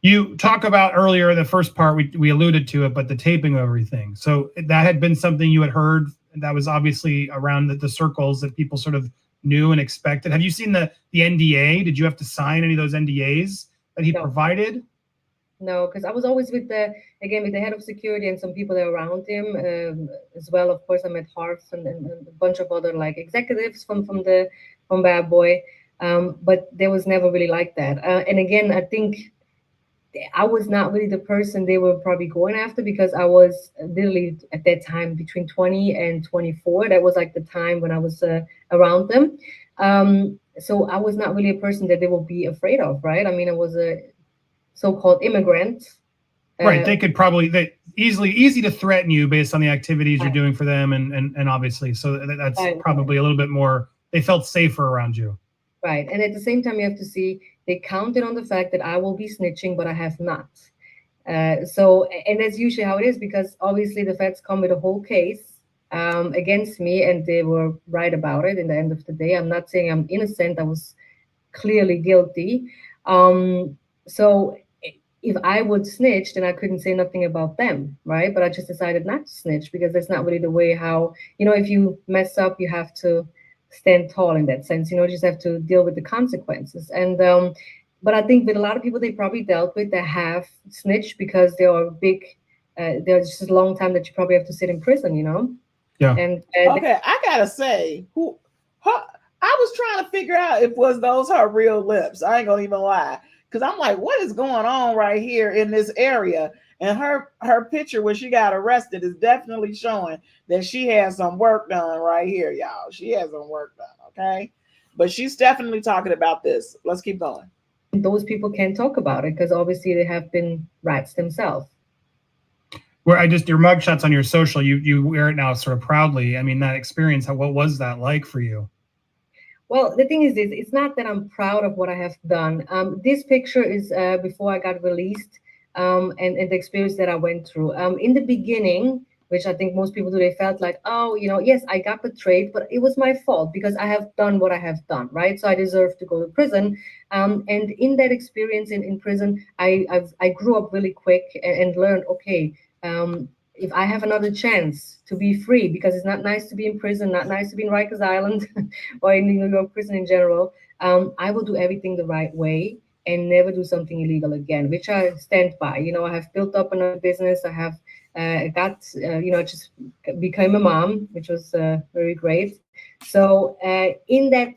You talk about earlier in the first part, we alluded to it, but the taping of everything. So that had been something you had heard. That was obviously around the circles that people sort of knew and expected? Have you seen the NDA? Did you have to sign any of those NDAs that he No. provided? No, because I was always with the head of security and some people that are around him as well. Of course, I met Harps and a bunch of other like executives from Bad Boy, but there was never really like that. And again, I think I was not really the person they were probably going after, because I was literally at that time between 20 and 24. That was like the time when I was around them. So I was not really a person that they will be afraid of, right? I mean, I was a so-called immigrant. Right. They could probably easy to threaten you based on the activities you're Right. doing for them, and obviously, so that's Right. probably a little bit more. They felt safer around you. Right. And at the same time, you have to see they counted on the fact that I will be snitching, but I have not. And that's usually how it is, because obviously the feds come with a whole case against me, and they were right about it. In the end of the day, I'm not saying I'm innocent. I was clearly guilty. So if I would snitch, then I couldn't say nothing about them, right? But I just decided not to snitch, because that's not really the way how, if you mess up, you have to stand tall in that sense. You just have to deal with the consequences. And but I think with a lot of people they probably dealt with that have snitched, because they are big. There's just a long time that you probably have to sit in prison. Yeah. And Okay, I gotta say, I was trying to figure out if was those her real lips. I ain't gonna even lie, because I'm like, what is going on right here in this area? And her picture when she got arrested is definitely showing that she has some work done right here, y'all. She has some work done, okay? But she's definitely talking about this. Let's keep going. those people can't talk about it because obviously they have been rats themselves. Where your mugshots on your social, you wear it now sort of proudly. I mean, that experience, what was that like for you? Well, the thing is this, it's not that I'm proud of what I have done. This picture is before I got released, and the experience that I went through. In the beginning, which I think most people do, they felt like, oh, yes, I got betrayed, but it was my fault because I have done what I have done, right? So I deserve to go to prison. And in that experience in prison, I grew up really quick and learned, okay, if I have another chance to be free, because it's not nice to be in prison, not nice to be in Rikers Island or in New York prison in general, I will do everything the right way and never do something illegal again, which I stand by. I have built up another business. I have just became a mom, which was very great. So in that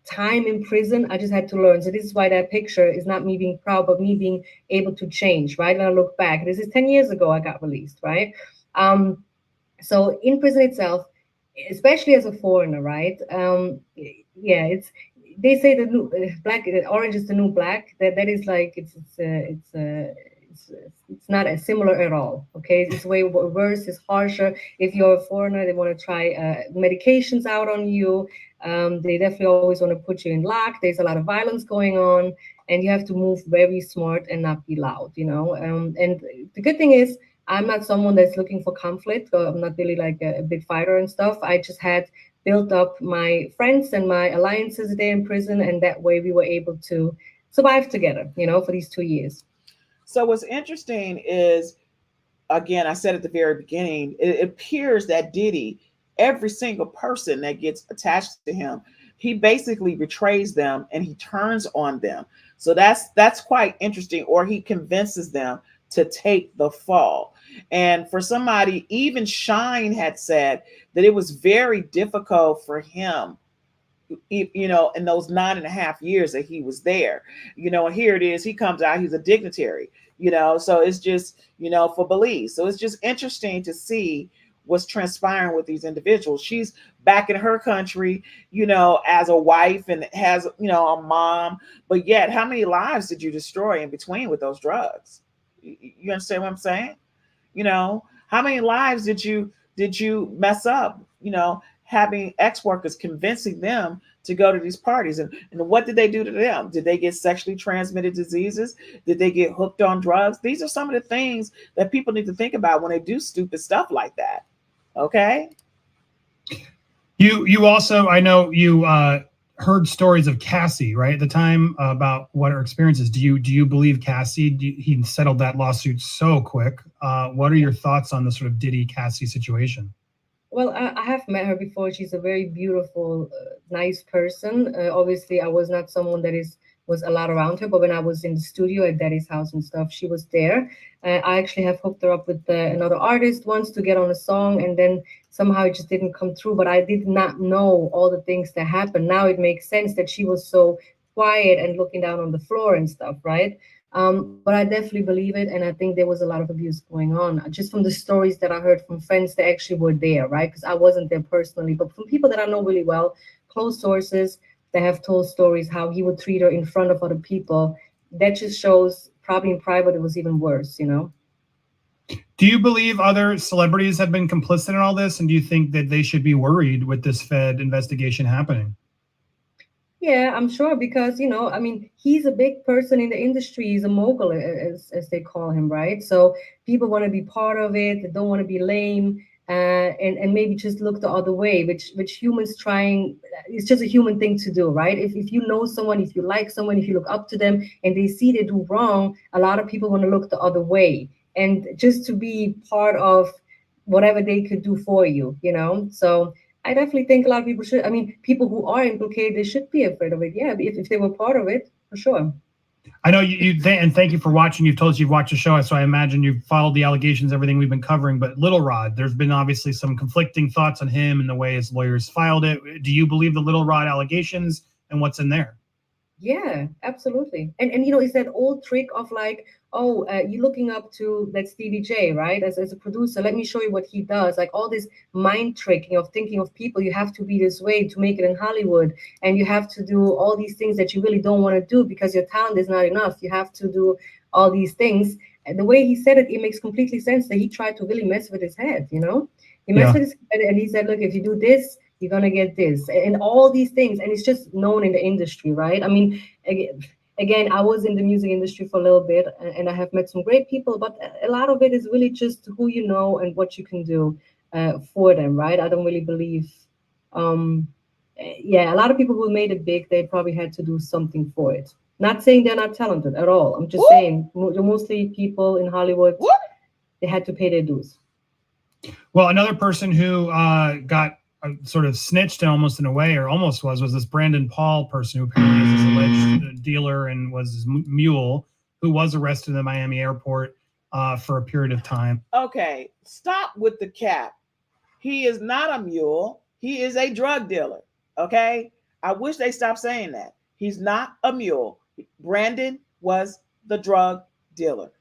time in prison, I just had to learn. So this is why that picture is not me being proud, but me being able to change, right? And I look back, this is 10 years ago I got released, right? So in prison itself, especially as a foreigner, right? They say the new orange is the new black. That is like it's not as similar at all. Okay, it's way worse. It's harsher. If you're a foreigner, they want to try medications out on you. They definitely always want to put you in lock. There's a lot of violence going on, and you have to move very smart and not be loud. And the good thing is, I'm not someone that's looking for conflict. I'm not really like a big fighter and stuff. I just had built up my friends and my alliances there in prison, and that way we were able to survive together, for these 2 years. So what's interesting is, again, I said at the very beginning, it appears that Diddy, every single person that gets attached to him, he basically betrays them and he turns on them. So that's quite interesting, or he convinces them to take the fall. And for somebody, even Shine had said that it was very difficult for him, in those 9.5 years that he was there, and here it is, he comes out, he's a dignitary, so it's just, for Belize. So it's just interesting to see what's transpiring with these individuals. She's back in her country, as a wife and has, a mom, but yet how many lives did you destroy in between with those drugs? You understand what I'm saying? How many lives did you mess up, having ex-workers, convincing them to go to these parties? And what did they do to them? Did they get sexually transmitted diseases? Did they get hooked on drugs? These are some of the things that people need to think about when they do stupid stuff like that. Okay. You also, I know you heard stories of Cassie, right, at the time, about what her experiences. Do you believe Cassie? He settled that lawsuit so quick. What are your thoughts on the sort of Diddy Cassie situation? Well, I have met her before. She's a very beautiful, nice person. Obviously, I was not someone that is was a lot around her, but when I was in the studio at Daddy's house and stuff, she was there. I actually have hooked her up with another artist once to get on a song, and then somehow it just didn't come through. But I did not know all the things that happened. Now it makes sense that she was so quiet and looking down on the floor and stuff, right? But I definitely believe it, and I think there was a lot of abuse going on. Just from the stories that I heard from friends that actually were there, right? Because I wasn't there personally, but from people that I know really well, close sources that have told stories how he would treat her in front of other people. That just shows probably in private it was even worse, you know? Do you believe other celebrities have been complicit in all this? And do you think that they should be worried with this Fed investigation happening? Yeah, I'm sure because I mean, he's a big person in the industry. He's a mogul, as they call him, right? So people want to be part of it. They don't want to be lame, and maybe just look the other way, which humans trying. It's just a human thing to do, right? If you know someone, if you like someone, if you look up to them, and they see they do wrong, a lot of people want to look the other way, and just to be part of whatever they could do for you, you know. So I definitely think a lot of people should. I mean, people who are implicated, they should be afraid of it. Yeah, if they were part of it, for sure. I know and thank you for watching. You've told us you've watched the show, so I imagine you've followed the allegations, everything we've been covering. But Little Rod, there's been obviously some conflicting thoughts on him and the way his lawyers filed it. Do you believe the Little Rod allegations and what's in there? Yeah, absolutely. And it's that old trick of like, oh, you're looking up to that's DDJ, right? As a producer, let me show you what he does. Like all this mind tricking of thinking of people, you have to be this way to make it in Hollywood, and you have to do all these things that you really don't want to do because your talent is not enough. You have to do all these things. And the way he said it, it makes completely sense that he tried to really mess with his head, you know? He messed Yeah. with his head and he said, look, if you do this, you're gonna get this and all these things, and it's just known in the industry, right? I mean, again, I was in the music industry for a little bit, and I have met some great people, but a lot of it is really just who you know and what you can do for them, right? I don't really believe, um, yeah, a lot of people who made it big, they probably had to do something for it. Not saying they're not talented at all. I'm just Whoop, saying mostly people in Hollywood, whoop. they had to pay their dues. Well, another person who got sort of snitched almost in a way, or almost was this Brandon Paul person who apparently is this alleged dealer and was his mule, who was arrested in the Miami airport for a period of time. Okay, stop with the cap. He is not a mule. He is a drug dealer. Okay, I wish they stopped saying that. He's not a mule. Brandon was the drug dealer.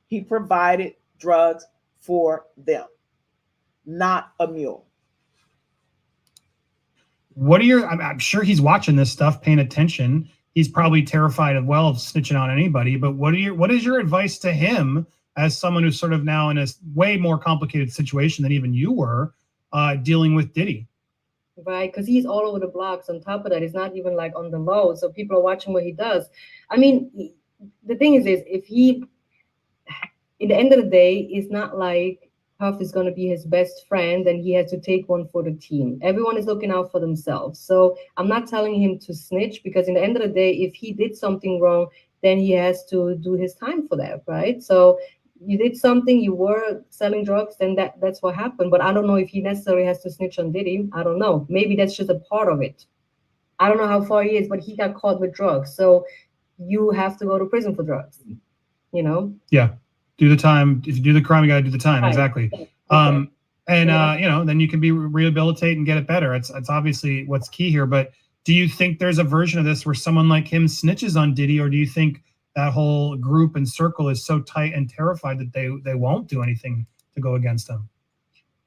He provided drugs for them, not a mule. What are your? I'm sure he's watching this stuff, paying attention. He's probably terrified of snitching on anybody. But what is your advice to him as someone who's sort of now in a way more complicated situation than even you were dealing with Diddy? Right, because he's all over the blogs. On top of that, he's not even like on the low, so people are watching what he does. I mean, the thing is if he, in the end of the day, it's not like Puff is going to be his best friend and he has to take one for the team. Everyone is looking out for themselves. So I'm not telling him to snitch, because in the end of the day, if he did something wrong, then he has to do his time for that, right? So you did something, you were selling drugs, then that's what happened. But I don't know if he necessarily has to snitch on Diddy. I don't know. Maybe that's just a part of it. I don't know how far he is, but he got caught with drugs. So you have to go to prison for drugs, you know? Yeah. Do the time. If you do the crime, you got to do the time. Right. Exactly. Okay. And Yeah. then you can be rehabilitate and get it better. It's obviously what's key here. But do you think there's a version of this where someone like him snitches on Diddy, or do you think that whole group and circle is so tight and terrified that they won't do anything to go against him?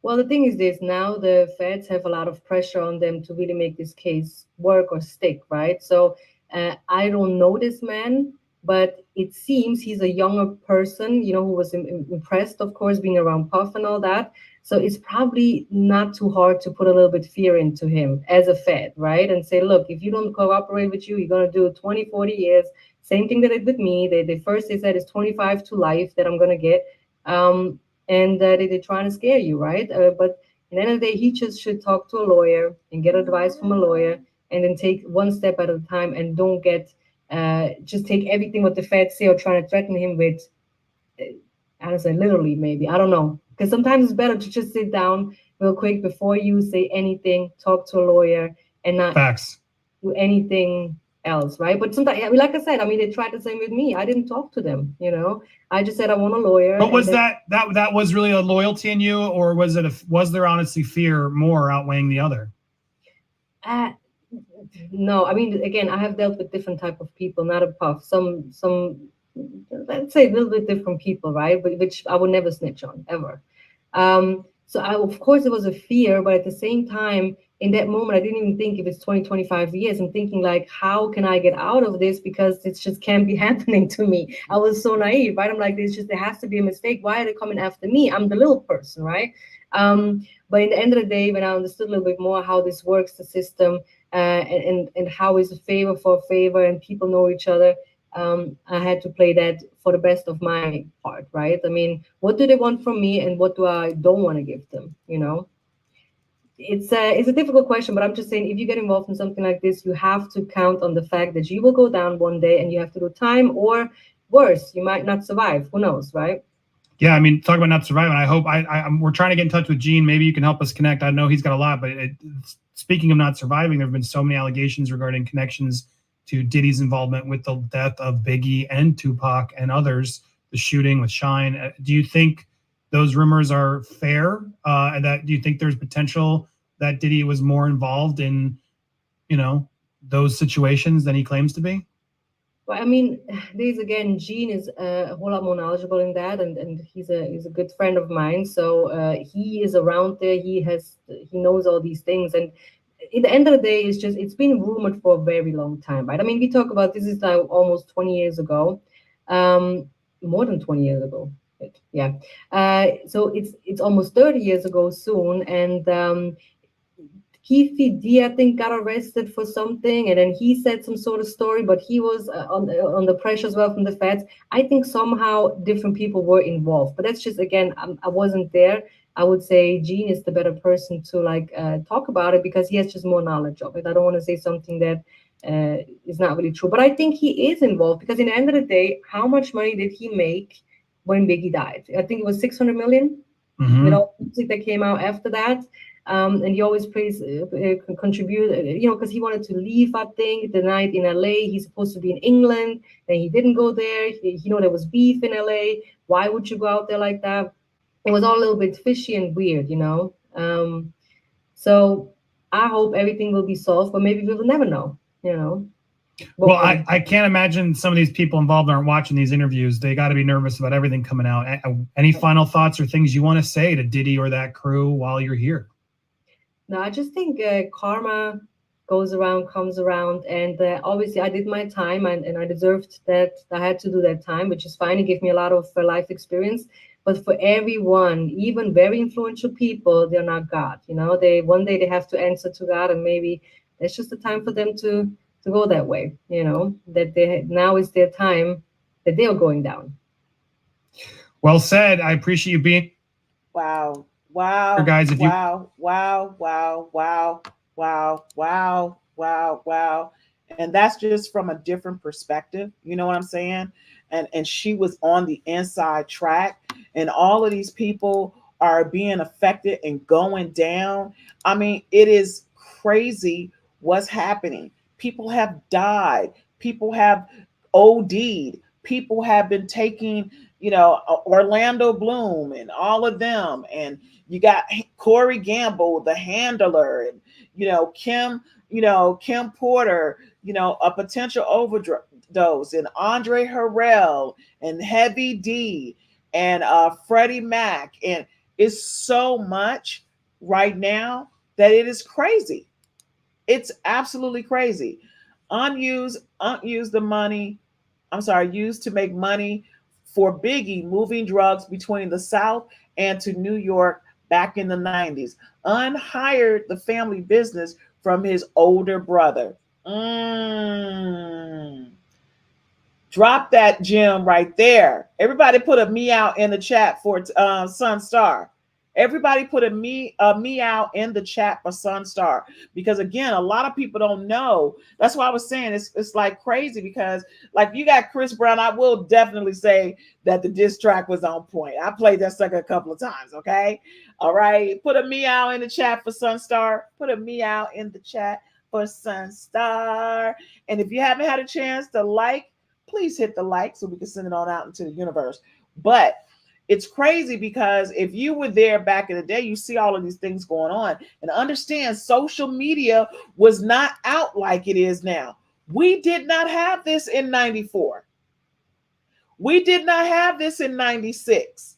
Well, the thing is this, now the feds have a lot of pressure on them to really make this case work or stick, right? So I don't know this man, but it seems he's a younger person, who was impressed, of course, being around Puff and all that. So it's probably not too hard to put a little bit fear into him as a Fed, right? And say, look, if you don't cooperate with you, you're going to do 20, 40 years. Same thing that they did with me. They said it's 25 to life that I'm going to get. And they're trying to scare you, right? But at the end of the day, he just should talk to a lawyer and get advice from a lawyer, and then take one step at a time, and don't get just take everything what the feds say or trying to threaten him with. I don't say literally, maybe, I don't know, because sometimes it's better to just sit down, real quick, before you say anything, talk to a lawyer and not Facts. do anything else, right? But sometimes, I mean, like I said, I mean, they tried the same with me. I didn't talk to them, you know. I just said I want a lawyer. But was that was really a loyalty in you, or was was there honestly fear more outweighing the other? Uh, no, I mean, again, I have dealt with different type of people, not a puff. Some, let's say a little bit different people, right? But which I would never snitch on ever. So of course it was a fear, but at the same time, in that moment, I didn't even think if it's 20, 25 years. I'm thinking like, how can I get out of this? Because it just can't be happening to me. I was so naive, right? I'm like, there has to be a mistake. Why are they coming after me? I'm the little person, right? But in the end of the day, when I understood a little bit more how this works, the system, and how is a favor for a favor, and people know each other, I had to play that for the best of my part, right? I mean, what do they want from me, and what do I don't want to give them? You know, it's a difficult question, but I'm just saying, if you get involved in something like this, you have to count on the fact that you will go down one day, and you have to do time, or worse, you might not survive. Who knows, right? Yeah, I mean, talk about not surviving. I hope we're trying to get in touch with Gene. Maybe you can help us connect. I know he's got a lot, but speaking of not surviving, there have been so many allegations regarding connections to Diddy's involvement with the death of Biggie and Tupac and others, the shooting with Shine. Do you think those rumors are fair? And do you think there's potential that Diddy was more involved in, those situations than he claims to be? Well, I mean, there's again, Gene is a whole lot more knowledgeable in that, and he's a good friend of mine. So he is around there. He knows all these things, and at the end of the day, it's been rumored for a very long time, right? I mean, we talk about this is now almost 20 years ago, more than 20 years ago. Yeah, so it's almost 30 years ago soon, and Keefe D, I think, got arrested for something, and then he said some sort of story, but he was on the pressure as well from the feds. I think somehow different people were involved, but that's just, again, I wasn't there. I would say Gene is the better person to talk about it, because he has just more knowledge of it. I don't want to say something that is not really true, but I think he is involved, because in the end of the day, how much money did he make when Biggie died? I think it was 600 million. Mm-hmm. With all the music that came out after that. And he always contribute, because he wanted to leave, I think, the night in LA. He's supposed to be in England, then he didn't go there. There was beef in LA. Why would you go out there like that? It was all a little bit fishy and weird. So I hope everything will be solved, but maybe we will never know. Well, I can't imagine some of these people involved aren't watching these interviews. They got to be nervous about everything coming out. Any final thoughts or things you want to say to Diddy or that crew while you're here? No, I just think karma goes around, comes around. And obviously I did my time, and I deserved that. I had to do that time, which is fine. It gave me a lot of life experience. But for everyone, even very influential people, they're not God. One day they have to answer to God, and maybe it's just the time for them to go that way, that now is their time that they are going down. Well said. I appreciate you being. Wow. Guys, wow. And that's just from a different perspective. You know what I'm saying? And she was on the inside track, and all of these people are being affected and going down. I mean, it is crazy what's happening. People have died. People have OD'd. People have been taking, Orlando Bloom and all of them. And you got Corey Gamble, the handler, and, Kim Porter, a potential overdose, and Andre Harrell and Heavy D and Freddie Mac. And it's so much right now that it is crazy. It's absolutely crazy. Unused the money. Used to make money for Biggie moving drugs between the South and to New York back in the 90s. Unhired the family business from his older brother. Drop that gem right there. Everybody put a me out in the chat for Sunstar. Everybody put a meow in the chat for Sunstar, because again, a lot of people don't know. That's why I was saying it's like crazy, because like you got Chris Brown. I will definitely say that the diss track was on point. I played that sucker a couple of times. Okay, all right. Put a meow in the chat for Sunstar. Put a meow in the chat for Sunstar. And if you haven't had a chance to like, please hit the like so we can send it on out into the universe. But it's crazy because if you were there back in the day, you see all of these things going on, and understand social media was not out like it is now. We did not have this in 94. We did not have this in 96.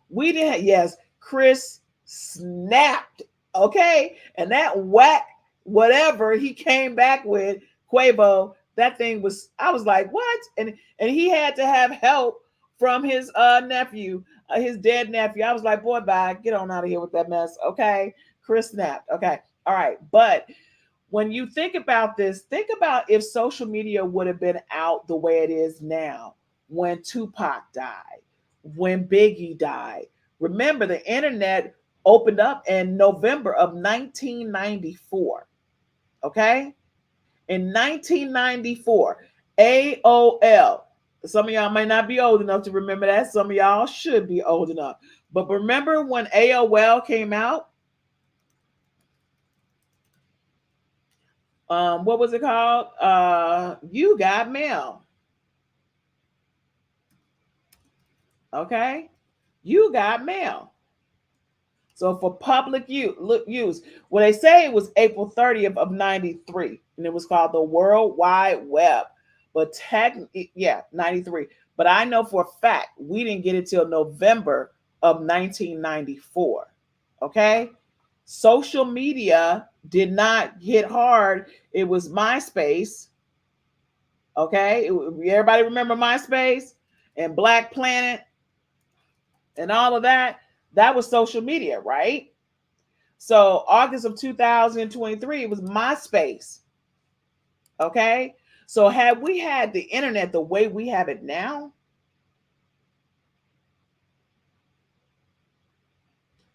We didn't. Yes, Chris snapped. Okay. And that whack, whatever he came back with, Quavo, that thing was, I was like, what? And he had to have help from his nephew, his dead nephew. I was like, boy, bye, get on out of here with that mess. Okay. Chris snapped. Okay. All right. But when you think about this, think about if social media would have been out the way it is now, when Tupac died, when Biggie died. Remember, the internet opened up in November of 1994. Okay? In 1994, AOL. Some of y'all might not be old enough to remember that. Some of y'all should be old enough. But remember when AOL came out? What was it called? You got mail. Okay? You got mail. So for public use, well, they say it was April 30th of 93, and it was called the World Wide Web. But technically, yeah, 93. But I know for a fact we didn't get it till November of 1994. Okay? Social media did not hit hard. It was MySpace. Okay? Everybody remember MySpace and Black Planet and all of that? That was social media, right? So August of 2023, it was MySpace. Okay? So had we had the internet the way we have it now,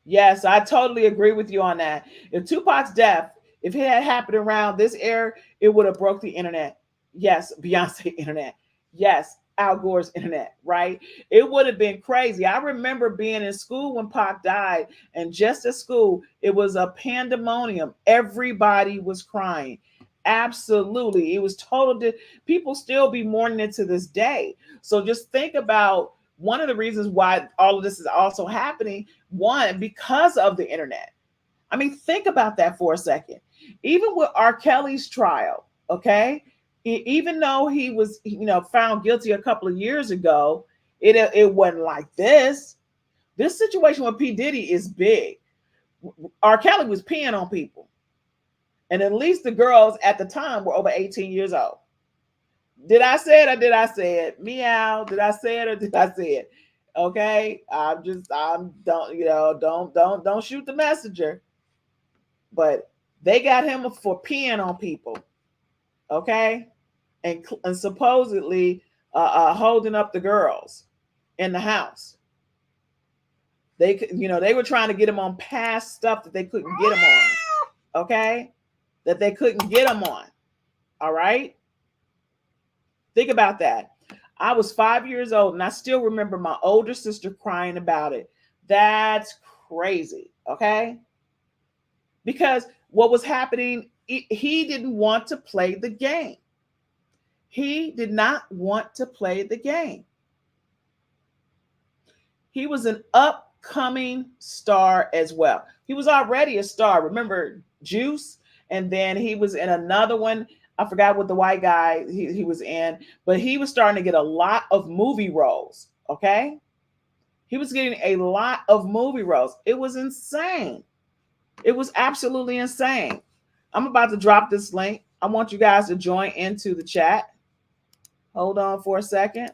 yes, I totally agree with you on that. If Tupac's death, if it had happened around this era, it would have broke the internet. Yes, Beyonce internet. Yes, Al Gore's internet, right? It would have been crazy. I remember being in school when Pac died, and just at school, it was a pandemonium. Everybody was crying. Absolutely. It was total. People still be mourning it to this day. So just think about one of the reasons why all of this is also happening. One, because of the internet. I mean, think about that for a second. Even with R. Kelly's trial, okay, even though he was, found guilty a couple of years ago, it wasn't like this. This situation with P. Diddy is big. R. Kelly was peeing on people, and at least the girls at the time were over 18 years old. Did I say it or did I say it? Meow. Did I say it or did I say it? Okay. Don't shoot the messenger. But they got him for peeing on people. Okay. And supposedly holding up the girls in the house. They were trying to get him on past stuff that they couldn't get him on. Okay. That they couldn't get him on. All right. Think about that. I was 5 years old and I still remember my older sister crying about it. That's crazy. Okay. Because what was happening, he didn't want to play the game. He did not want to play the game. He was an upcoming star as well. He was already a star. Remember Juice? And then he was in another one. I forgot what the white guy he was in, but he was starting to get a lot of movie roles. Okay. He was getting a lot of movie roles. It was insane. It was absolutely insane. I'm about to drop this link. I want you guys to join into the chat. Hold on for a second.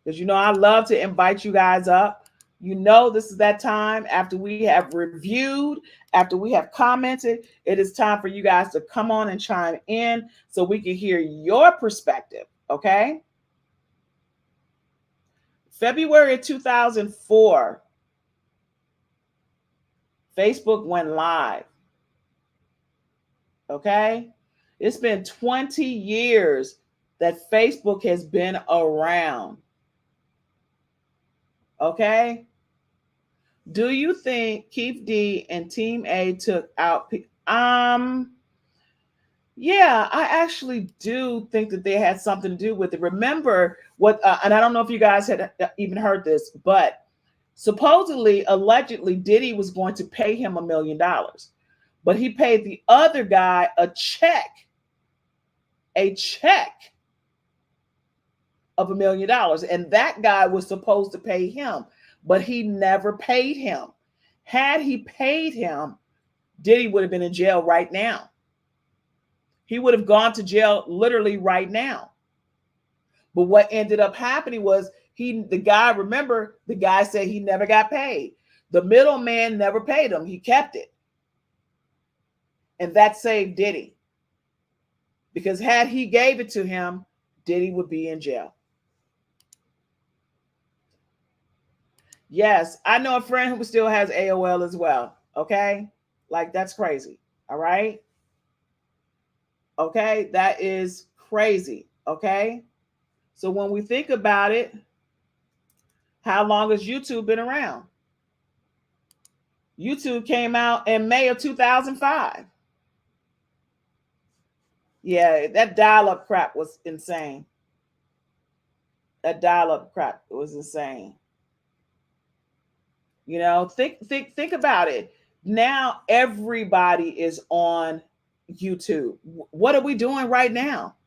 Because I love to invite you guys up. This is that time after we have reviewed, after we have commented, it is time for you guys to come on and chime in so we can hear your perspective, okay? February 2004, Facebook went live. Okay? It's been 20 years that Facebook has been around. Okay? Do you think Keith D and Team A took out yeah, I actually do think that they had something to do with it. Remember what and I don't know if you guys had even heard this, but supposedly, allegedly, Diddy was going to pay him $1 million, but he paid the other guy a check of $1 million, and that guy was supposed to pay him, but he never paid him. Had he paid him, Diddy would have been in jail right now. He would have gone to jail literally right now. But what ended up happening was the guy said he never got paid. The middleman never paid him. He kept it. And that saved Diddy. Because had he gave it to him, Diddy would be in jail. Yes, I know a friend who still has AOL as well. Okay? Like, that's crazy. All right? Okay? That is crazy. Okay? So when we think about it, how long has YouTube been around? YouTube came out in May of 2005. Yeah, that dial-up crap was insane. That dial-up crap was insane. You know, think about it. Now everybody is on YouTube. What are we doing right now?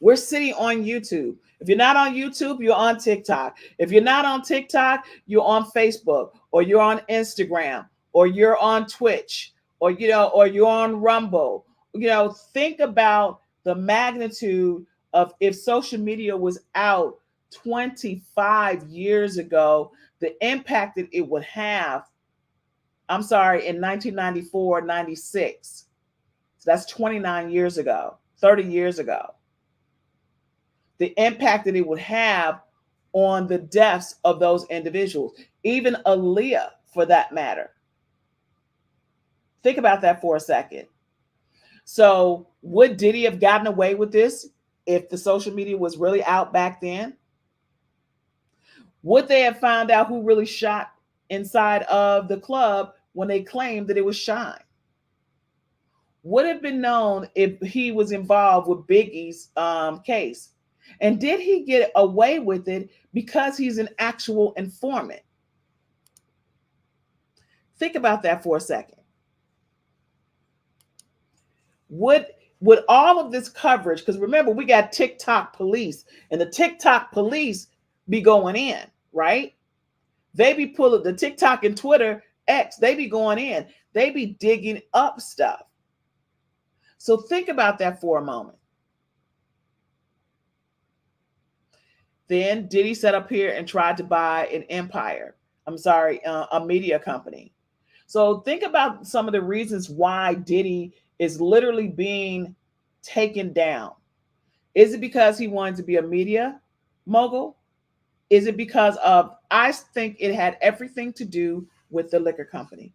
We're sitting on YouTube. If you're not on YouTube, you're on TikTok. If you're not on TikTok, you're on Facebook, or you're on Instagram, or you're on Twitch, or you're on Rumble. Think about the magnitude of if social media was out 25 years ago, the impact that it would have. I'm sorry, in 1994, 96. So that's 29 years ago, 30 years ago. The impact that it would have on the deaths of those individuals, even Aaliyah for that matter. Think about that for a second. So would Diddy have gotten away with this if the social media was really out back then? Would they have found out who really shot inside of the club when they claimed that it was Shine? Would have been known if he was involved with Biggie's case? And did he get away with it because he's an actual informant? Think about that for a second. Would all of this coverage, because remember, we got TikTok police, and the TikTok police be going in, right? They be pulling the TikTok and Twitter X, they be going in. They be digging up stuff. So think about that for a moment. Then Diddy sat up here and tried to buy an empire. A media company. So think about some of the reasons why Diddy is literally being taken down. Is it because he wanted to be a media mogul? Is it because I think it had everything to do with the liquor company.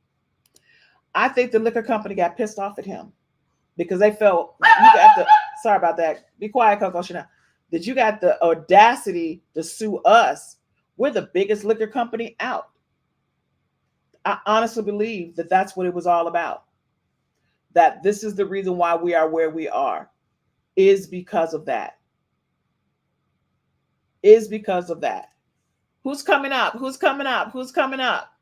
I think the liquor company got pissed off at him because they felt, sorry about that. Be quiet, Coco Chanel. That you got the audacity to sue us. We're the biggest liquor company out. I honestly believe that that's what it was all about. That this is the reason why we are where we are, is because of that. Is because of that. Who's coming up? Who's coming up? Who's coming up?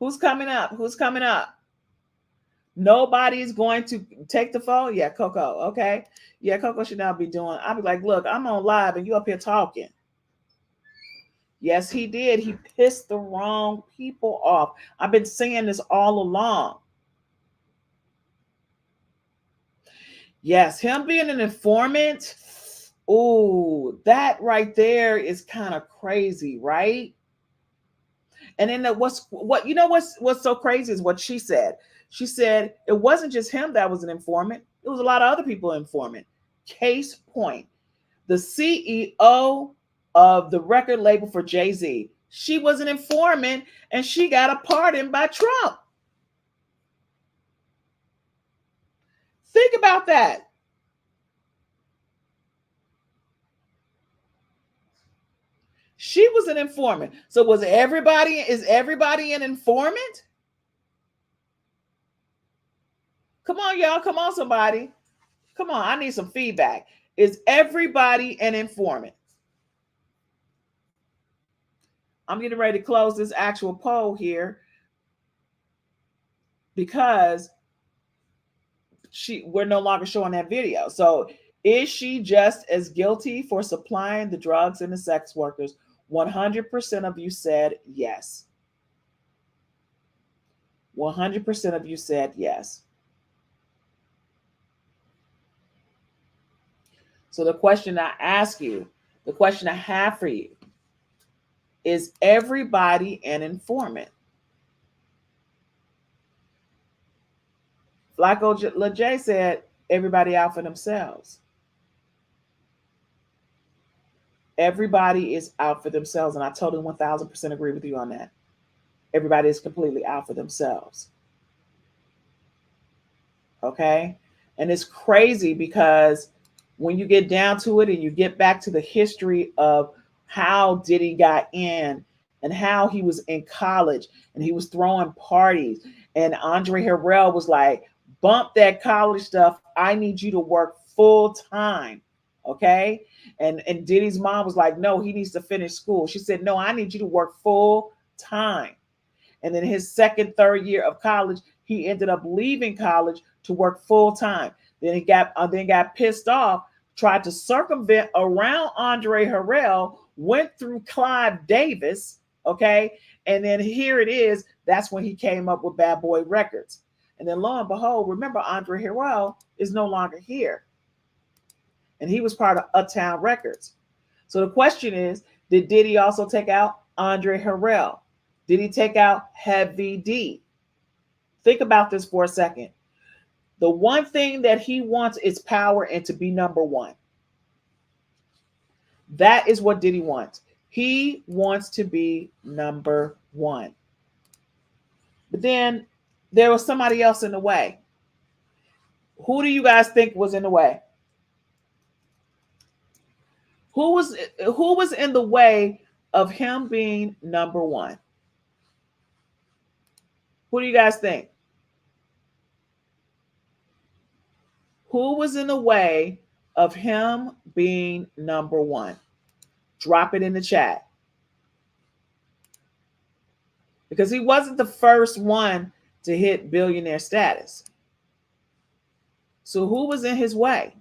Who's coming up? Who's coming up? Nobody's going to take the phone. Yeah, Coco. Okay. Yeah, Coco should now be doing. I'll be like, look, I'm on live and you up here talking. Yes, he did. He pissed the wrong people off. I've been saying this all along. Yes, him being an informant. Oh, that right there is kind of crazy, right? And then what's so crazy is what she said. She said it wasn't just him that was an informant. It was a lot of other people informant. Case point, the CEO of the record label for Jay-Z, She was an informant and she got a pardon by Trump. Think about that. She was an informant. So is everybody an informant? Come on, y'all. Come on, somebody. Come on. I need some feedback. Is everybody an informant? I'm getting ready to close this actual poll here because we're no longer showing that video. So is she just as guilty for supplying the drugs and the sex workers? 100% of you said yes. 100% of you said yes. So the question I ask you, the question I have for you, is everybody an informant? Flacco LeJ said everybody out for themselves. Everybody is out for themselves. And I totally 1000% agree with you on that. Everybody is completely out for themselves. Okay? And it's crazy because when you get down to it and you get back to the history of how Diddy got in and how he was in college and he was throwing parties, and Andre Harrell was like, bump that college stuff. I need you to work full time. Okay. And Diddy's mom was like, no, he needs to finish school. She said, no, I need you to work full time. And then his second, third year of college, he ended up leaving college to work full time. Then he got pissed off, tried to circumvent around Andre Harrell, went through Clive Davis, okay? And then here it is. That's when he came up with Bad Boy Records. And then lo and behold, remember Andre Harrell is no longer here. And he was part of Uptown Records. So the question is, did Diddy also take out Andre Harrell? Did he take out Heavy D? Think about this for a second. The one thing that he wants is power and to be number one. That is what Diddy wants. He wants to be number one. But then there was somebody else in the way. Who do you guys think was in the way? Who was in the way of him being number one? Who do you guys think? Who was in the way of him being number one? Drop it in the chat. Because he wasn't the first one to hit billionaire status. So who was in his way?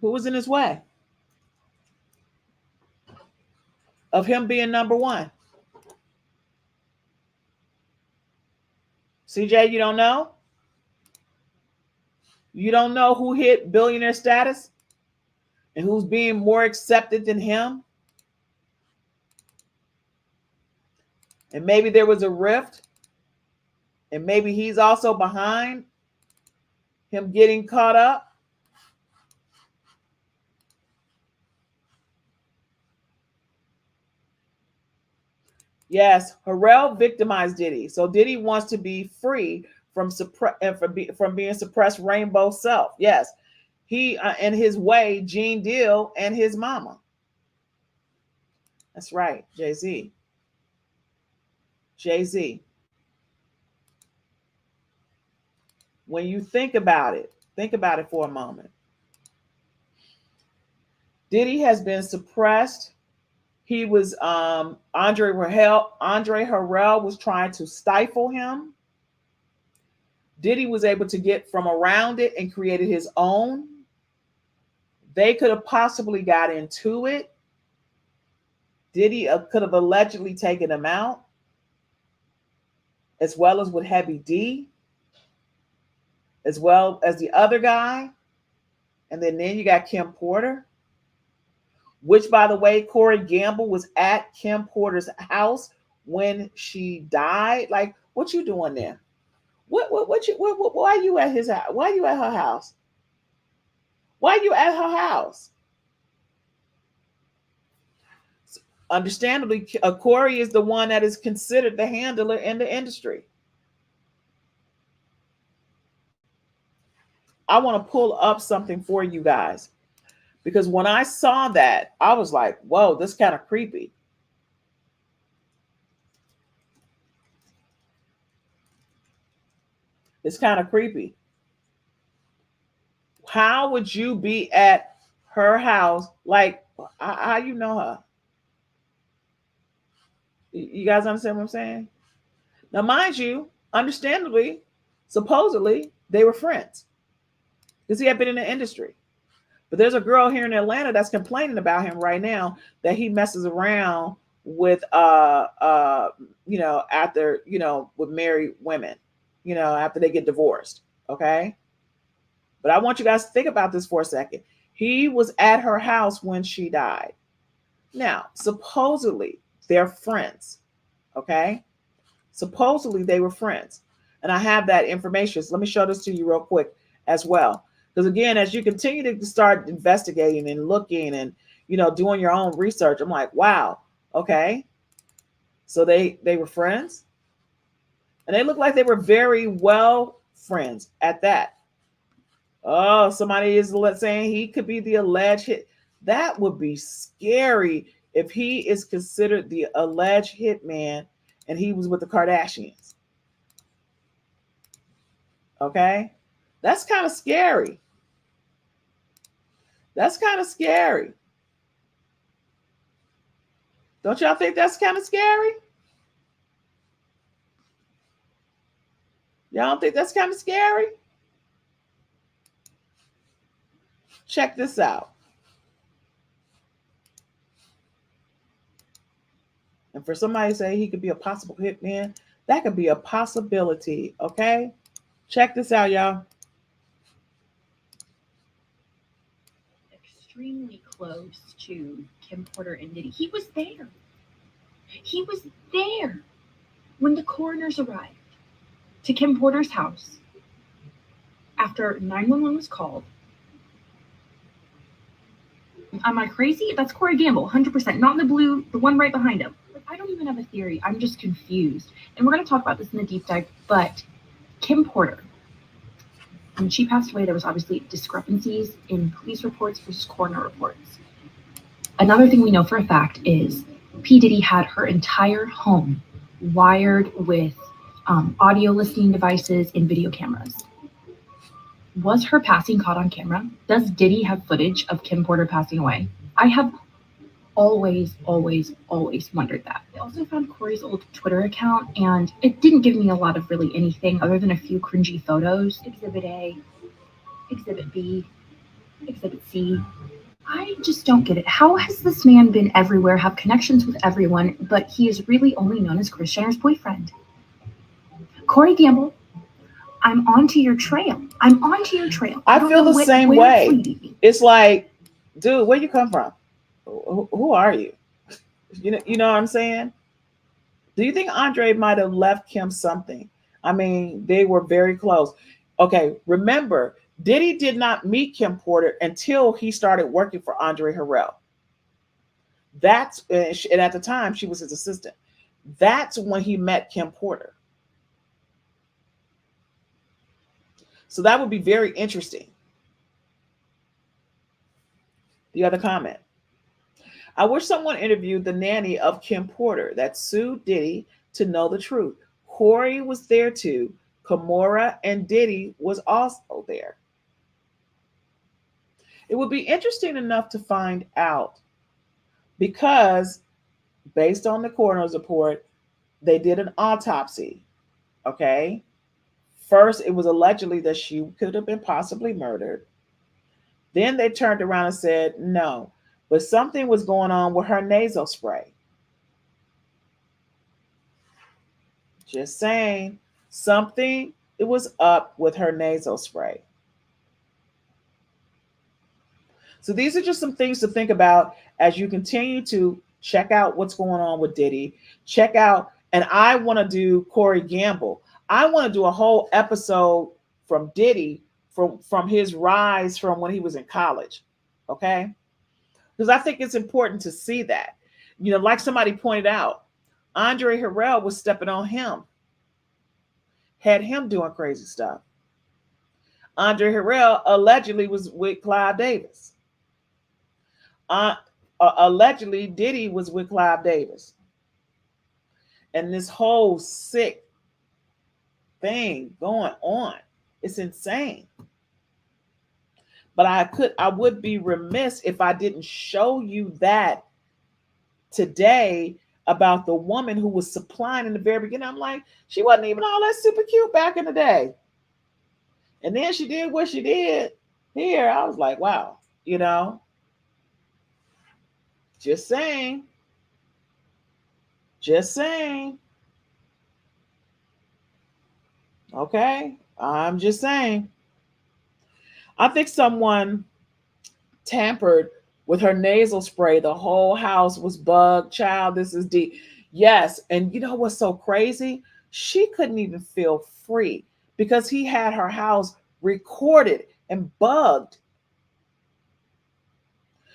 Who was in his way of him being number one? CJ, you don't know? You don't know who hit billionaire status and who's being more accepted than him? And maybe there was a rift, and maybe he's also behind him getting caught up. Yes, Harrell victimized Diddy. So Diddy wants to be free from being suppressed rainbow self. Yes, he in his way, Gene Deal and his mama. That's right, Jay-Z. Jay-Z. When you think about it for a moment. Diddy has been suppressed. He was Andre Harrell was trying to stifle him. Diddy was able to get from around it and created his own. They could have possibly got into it. Diddy could have allegedly taken him out, as well as with Heavy D, as well as the other guy. And then you got Kim Porter, which, by the way, Corey Gamble was at Kim Porter's house when she died. Like, what you doing there? Why are you at his house? Why are you at her house? Why are you at her house? Understandably, Corey is the one that is considered the handler in the industry. I want to pull up something for you guys because when I saw that, I was like, whoa, this is kind of creepy. It's kind of creepy. How would you be at her house? Like, how you know her? You guys understand what I'm saying? Now, mind you, understandably, supposedly, they were friends because he had been in the industry. But there's a girl here in Atlanta that's complaining about him right now that he messes around with after, with married women, after they get divorced. Okay. But I want you guys to think about this for a second. He was at her house when she died. Now, supposedly they're friends. Okay. Supposedly they were friends. And I have that information. So let me show this to you real quick as well. Because again, as you continue to start investigating and looking and, doing your own research, I'm like, wow, okay. So they were friends. And they look like they were very well friends at that. Oh, somebody is saying he could be the alleged hit. That would be scary if he is considered the alleged hitman and he was with the Kardashians. Okay? That's kind of scary. That's kind of scary. Don't y'all think that's kind of scary? Y'all don't think that's kind of scary? Check this out. And for somebody to say he could be a possible hitman, that could be a possibility, okay? Check this out, y'all. Extremely close to Kim Porter and Diddy. He was there. He was there when the coroners arrived to Kim Porter's house after 911 was called. Am I crazy? That's Corey Gamble, 100%. Not in the blue, the one right behind him. I don't even have a theory. I'm just confused. And we're going to talk about this in the deep dive. But Kim Porter, when she passed away, there was obviously discrepancies in police reports versus coroner reports. Another thing we know for a fact is P. Diddy had her entire home wired with audio listening devices and video cameras. Was her passing caught on camera? Does Diddy have footage of Kim Porter passing away? I have always wondered that. I also found Corey's old Twitter account, and it didn't give me a lot of really anything other than a few cringy photos. Exhibit A, Exhibit B, Exhibit C. I just don't get it. How has this man been everywhere, have connections with everyone, but he is really only known as Kris Jenner's boyfriend? Corey Gamble, I'm onto your trail. I feel the same way. It's like, dude, where you come from? Who are you? You know what I'm saying? Do you think Andre might have left Kim something? I mean, they were very close. Okay, remember, Diddy did not meet Kim Porter until he started working for Andre Harrell. And at the time, she was his assistant. That's when he met Kim Porter. So that would be very interesting. The other comment. I wish someone interviewed the nanny of Kim Porter that sued Diddy to know the truth. Corey was there too. Kimora and Diddy was also there. It would be interesting enough to find out because based on the coroner's report, they did an autopsy. Okay. First, it was allegedly that she could have been possibly murdered. Then they turned around and said, no, but something was going on with her nasal spray. Just saying, it was up with her nasal spray. So these are just some things to think about as you continue to check out what's going on with Diddy. Check out, and I want to do Corey Gamble. I want to do a whole episode from Diddy from his rise from when he was in college. Okay? Because I think it's important to see that. like somebody pointed out, Andre Harrell was stepping on him, had him doing crazy stuff. Andre Harrell allegedly was with Clive Davis. Allegedly, Diddy was with Clive Davis. And this whole sick thing going on. It's insane. But I would be remiss if I didn't show you that today about the woman who was supplying in the very beginning. I'm like, she wasn't even all that super cute back in the day. And then she did what she did here. I was like, wow, just saying. Just saying. Okay. I'm just saying. I think someone tampered with her nasal spray. The whole house was bugged. Child, this is deep. Yes. And you know what's so crazy? She couldn't even feel free because he had her house recorded and bugged.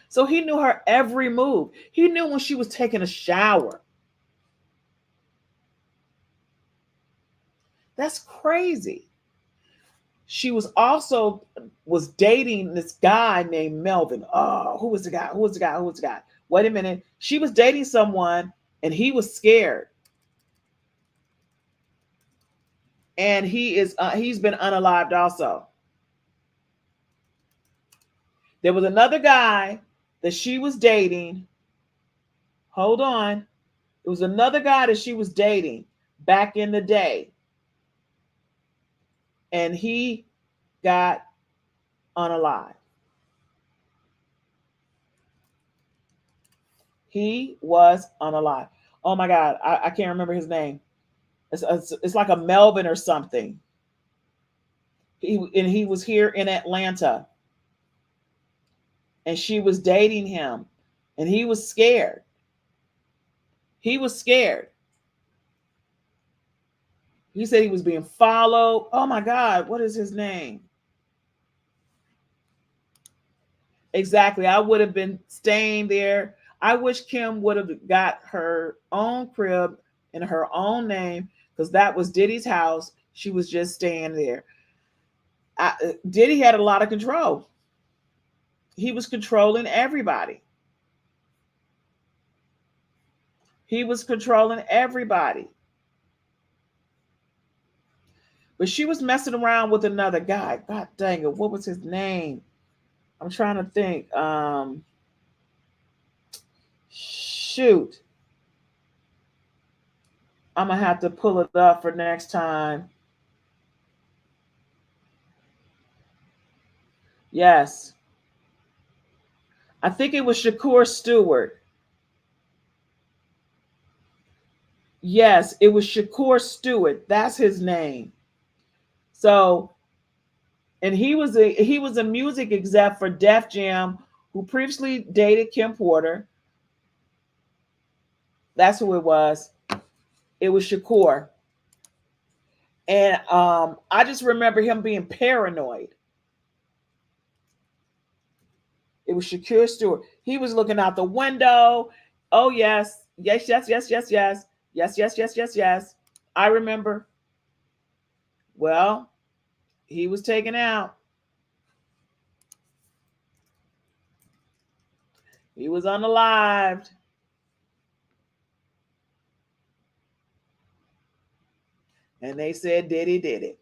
So he knew her every move. He knew when she was taking a shower. That's crazy. She was dating this guy named Melvin. Oh, who was the guy? Wait a minute. She was dating someone and he was scared. And he's been unalived also. There was another guy that she was dating. Hold on. It was another guy that she was dating back in the day. And he got unalived. He was unalived. Oh my God. I can't remember his name. It's like a Melvin or something. He was here in Atlanta. And she was dating him. And he was scared. He was scared. He said he was being followed. Oh my God, what is his name? Exactly. I would have been staying there. I wish Kim would have got her own crib in her own name because that was Diddy's house. She was just staying there. Diddy had a lot of control. He was controlling everybody. He was controlling everybody. But she was messing around with another guy. God dang it. What was his name? I'm trying to think. Shoot. I'm going to have to pull it up for next time. Yes. I think it was Shakur Stewart. Yes, it was Shakur Stewart. That's his name. So, and he was a music exec for Def Jam who previously dated Kim Porter. That's who it was. It was Shakur. And I just remember him being paranoid. It was Shakur Stewart. He was looking out the window. Oh, yes. Yes, yes, yes, yes, yes. Yes, yes, yes, yes, yes. I remember. Well, he was taken out. He was unalived. And they said Diddy did it.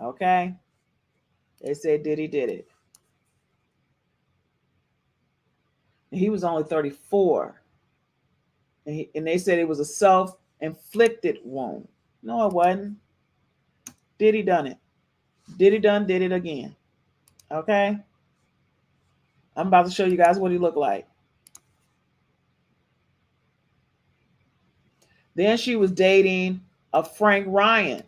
Okay. They said Diddy did it. And he was only 34. And they said it was a self-inflicted wound. No, it wasn't. Diddy done it. Diddy did it again. Okay. I'm about to show you guys what he looked like. Then she was dating a Frank Ryan.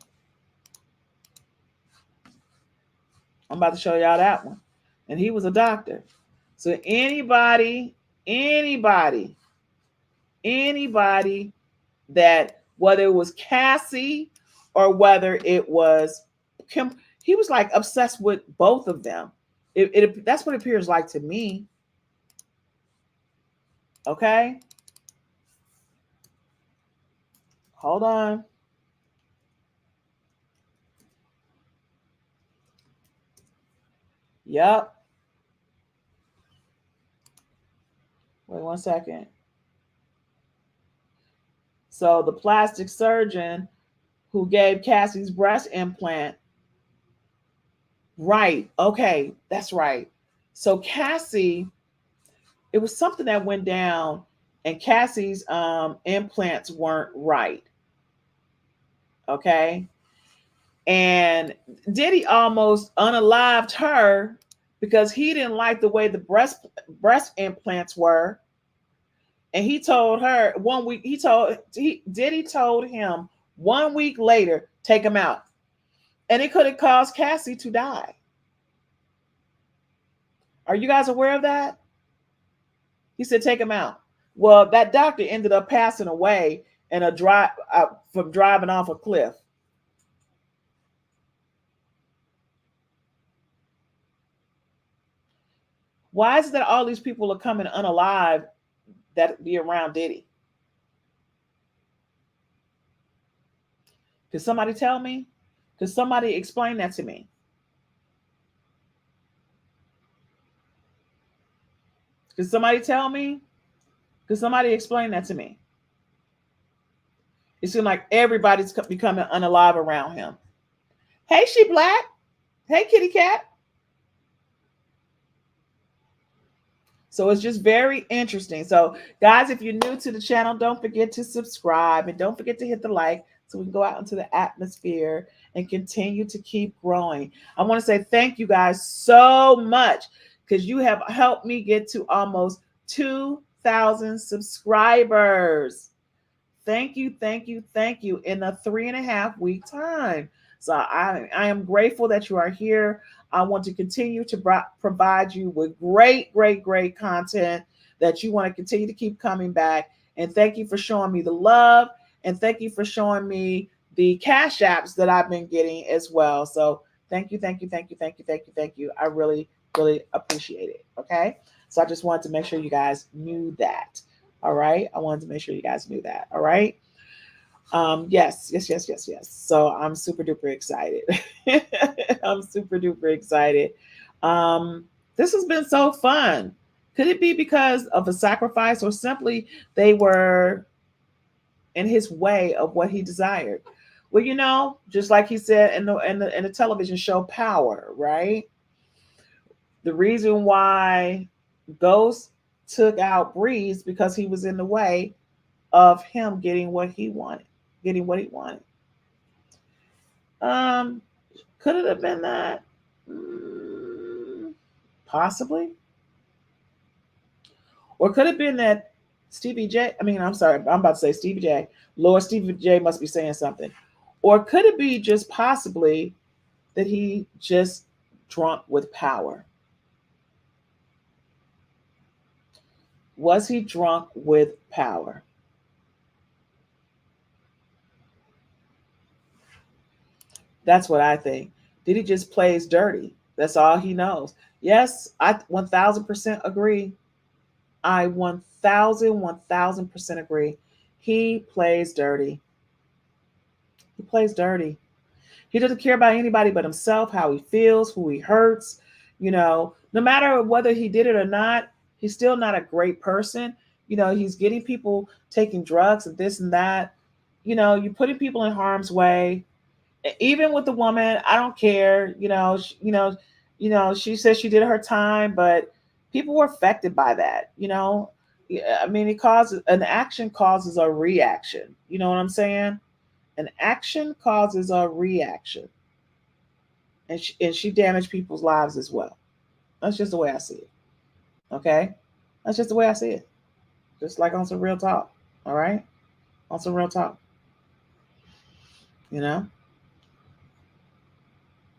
I'm about to show y'all that one. And he was a doctor. So anybody that, whether it was Cassie or whether it was Kim, he was like obsessed with both of them. That's what it appears like to me. Okay. Hold on. Yep. Wait 1 second. So the plastic surgeon who gave Cassie's breast implant. Right. Okay. That's right. So Cassie, it was something that went down and Cassie's implants weren't right. Okay. And Diddy almost unalived her because he didn't like the way the breast implants were. And he told her 1 week, Diddy told him 1 week later, take him out. And it could have caused Cassie to die. Are you guys aware of that? He said, take him out. Well, that doctor ended up passing away in a drive from driving off a cliff. Why is it that all these people are coming unalive that be around Diddy? Could somebody tell me? Could somebody explain that to me? Could somebody tell me? Could somebody explain that to me? It seems like everybody's becoming unalive around him. Hey, she black. Hey, kitty cat. So it's just very interesting. So, guys, if you're new to the channel, don't forget to subscribe and don't forget to hit the like so we can go out into the atmosphere and continue to keep growing. I want to say thank you guys so much because you have helped me get to almost 2,000 subscribers. Thank you, thank you, thank you in a 3.5-week time. So I am grateful that you are here. I want to continue to provide you with great, great, great content that you want to continue to keep coming back. And thank you for showing me the love. And thank you for showing me the cash apps that I've been getting as well. So thank you, thank you, thank you, thank you, thank you, thank you. I really, really appreciate it. Okay. So I just wanted to make sure you guys knew that. All right. I wanted to make sure you guys knew that. All right. Yes. So I'm super duper excited. I'm super duper excited. This has been so fun. Could it be because of a sacrifice or simply they were in his way of what he desired? Well, just like he said in the television show Power, right? The reason why Ghost took out Breeze because he was in the way of him getting what he wanted. Could it have been that? Possibly. Or could it have been that I'm sorry, I'm about to say Stevie J. Lord, Stevie J must be saying something. Or could it be just possibly that he just drunk with power? Was he drunk with power? That's what I think. Diddy just plays dirty. That's all he knows. Yes, I 1000% agree. I 1000% agree. He plays dirty. He plays dirty. He doesn't care about anybody but himself, how he feels, who he hurts. No matter whether he did it or not, he's still not a great person. He's getting people taking drugs and this and that. You're putting people in harm's way. Even with the woman, I don't care. She says she did her time, but people were affected by that. It causes an action causes a reaction. You know what I'm saying? An action causes a reaction, and she damaged people's lives as well. That's just the way I see it. Okay, that's just the way I see it. Just like on some real talk. All right, on some real talk. You know.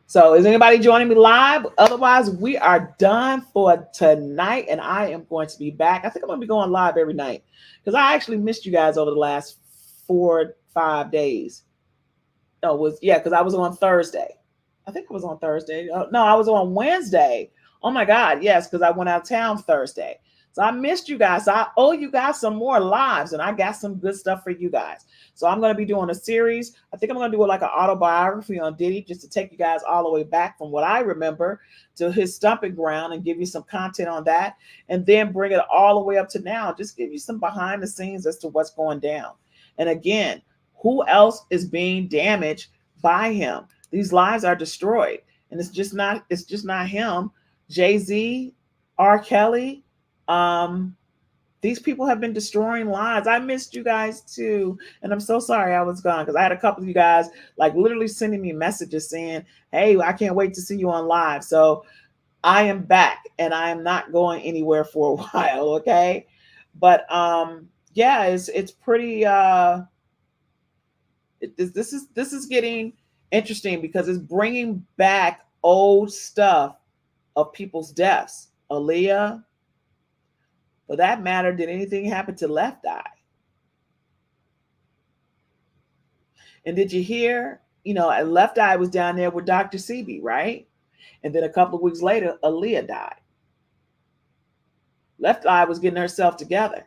So is anybody joining me live? Otherwise, we are done for tonight, and I am going to be back. I think I'm going to be going live every night because I actually missed you guys over the last 4-5 days. No, because I was on Thursday. I think it was on Thursday. No, I was on Wednesday. Oh my God, yes, because I went out of town Thursday. So I missed you guys. So I owe you guys some more lives, and I got some good stuff for you guys. So I'm going to be doing a series. I think I'm going to do like an autobiography on Diddy, just to take you guys all the way back from what I remember to his stomping ground and give you some content on that, and then bring it all the way up to now. Just give you some behind the scenes as to what's going down. And again, who else is being damaged by him? These lives are destroyed, and it's just not him. Jay-Z, R. Kelly, these people have been destroying lives. I missed you guys too, and I'm so sorry I was gone, because I had a couple of you guys like literally sending me messages saying, "Hey, I can't wait to see you on live." So I am back, and I am not going anywhere for a while. Okay, but yeah, it's pretty. This is getting interesting, because it's bringing back old stuff of people's deaths. Aaliyah, for that matter, did anything happen to Left Eye? And did you hear, Left Eye was down there with Dr. Sebi, right? And then a couple of weeks later, Aaliyah died. Left Eye was getting herself together.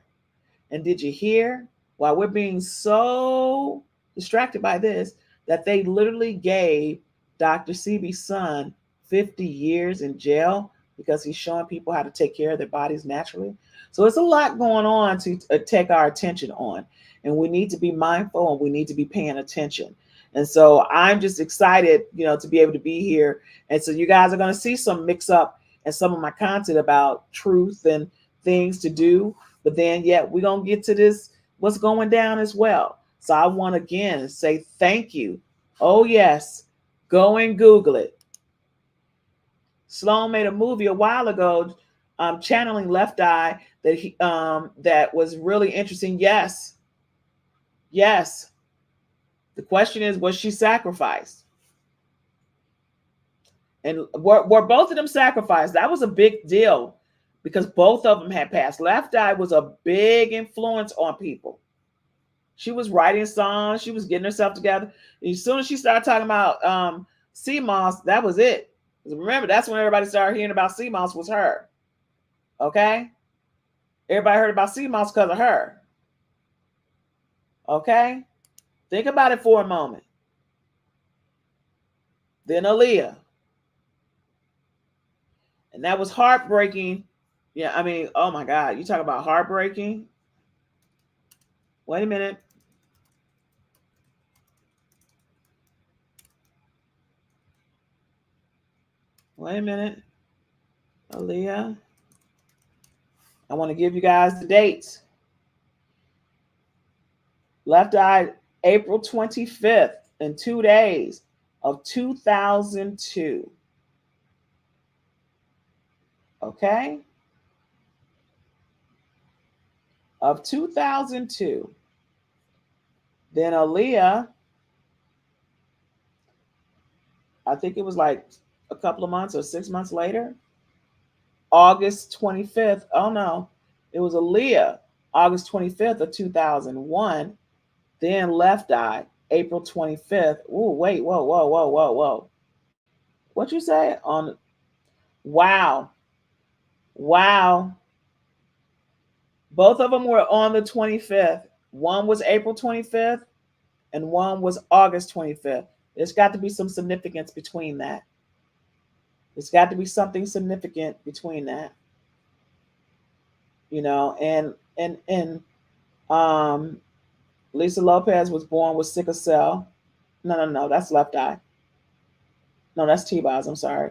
And did you hear, while we're being so distracted by this, that they literally gave Dr. Sebi's son 50 years in jail because he's showing people how to take care of their bodies naturally? So it's a lot going on to take our attention on, and we need to be mindful, and we need to be paying attention. And so I'm just excited, to be able to be here. And so you guys are going to see some mix up in some of my content about truth and things to do. But then, we're going to get to this, what's going down as well. So I want to again say thank you. Oh, yes. Go and Google it. Sloan made a movie a while ago, channeling Left Eye, that was really interesting. Yes. The question is, was she sacrificed? And were both of them sacrificed? That was a big deal, because both of them had passed. Left Eye was a big influence on people. She was writing songs. She was getting herself together. And as soon as she started talking about sea moss, that was it. Remember, that's when everybody started hearing about sea moss, was her. Okay? Everybody heard about sea moss because of her. Okay? Think about it for a moment. Then Aaliyah. And that was heartbreaking. Yeah, I mean, oh my God. You talk about heartbreaking. Wait a minute. Aaliyah. I want to give you guys the dates. Left Eye, April 25th, in 2 days of 2002. Okay? Of 2002. Then Aaliyah, I think it was like a couple of months or 6 months later, August 25th. Oh no, it was Aaliyah, August 25th of 2001. Then Left Eye, April 25th. Oh, wait, whoa. What you say? Wow. Both of them were on the 25th. One was April 25th and one was August 25th. There's got to be some significance between that. There's got to be something significant between that. And Lisa Lopez was born with sickle cell. No, that's Left Eye. No, that's T-Boz, I'm sorry.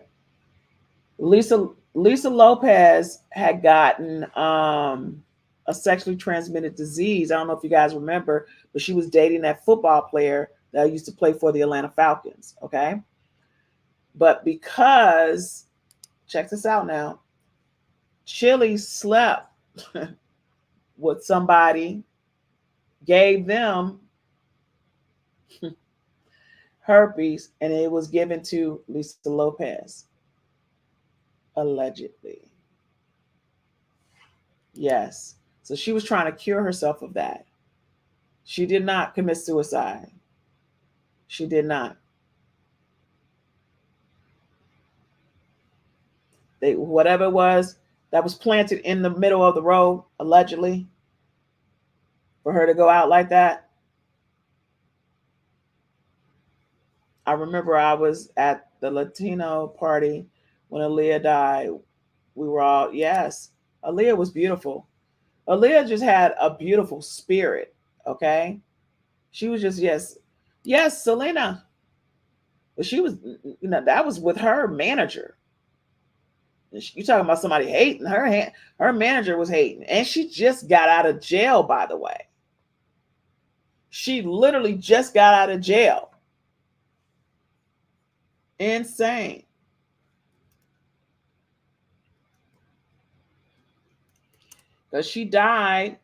Lisa Lopez had gotten a sexually transmitted disease. I don't know if you guys remember, but she was dating that football player that used to play for the Atlanta Falcons, okay? But because, check this out now, Chili slept with somebody, gave them herpes, and it was given to Lisa Lopez, allegedly. Yes. So she was trying to cure herself of that. She did not commit suicide. She did not. Whatever it was, that was planted in the middle of the road, allegedly, for her to go out like that. I remember I was at the Latino party when Aaliyah died. We were all, yes, Aaliyah was beautiful. Aaliyah just had a beautiful spirit, okay? She was just, yes, yes, Selena. But she was, that was with her manager. You talking about somebody hating her? Her manager was hating, and she just got out of jail. By the way, she literally just got out of jail. Insane. Because she died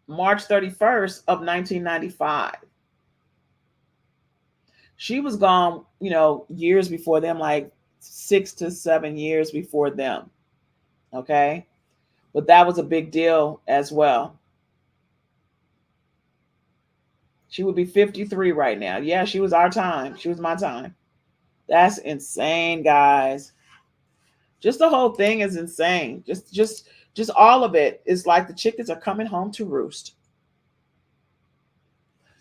March 31st of 1995. She was gone, years before them, like 6 to 7 years before them. Okay. But that was a big deal as well. She would be 53 right now. Yeah, she was our time. She was my time. That's insane, guys. Just the whole thing is insane. Just all of it is like the chickens are coming home to roost.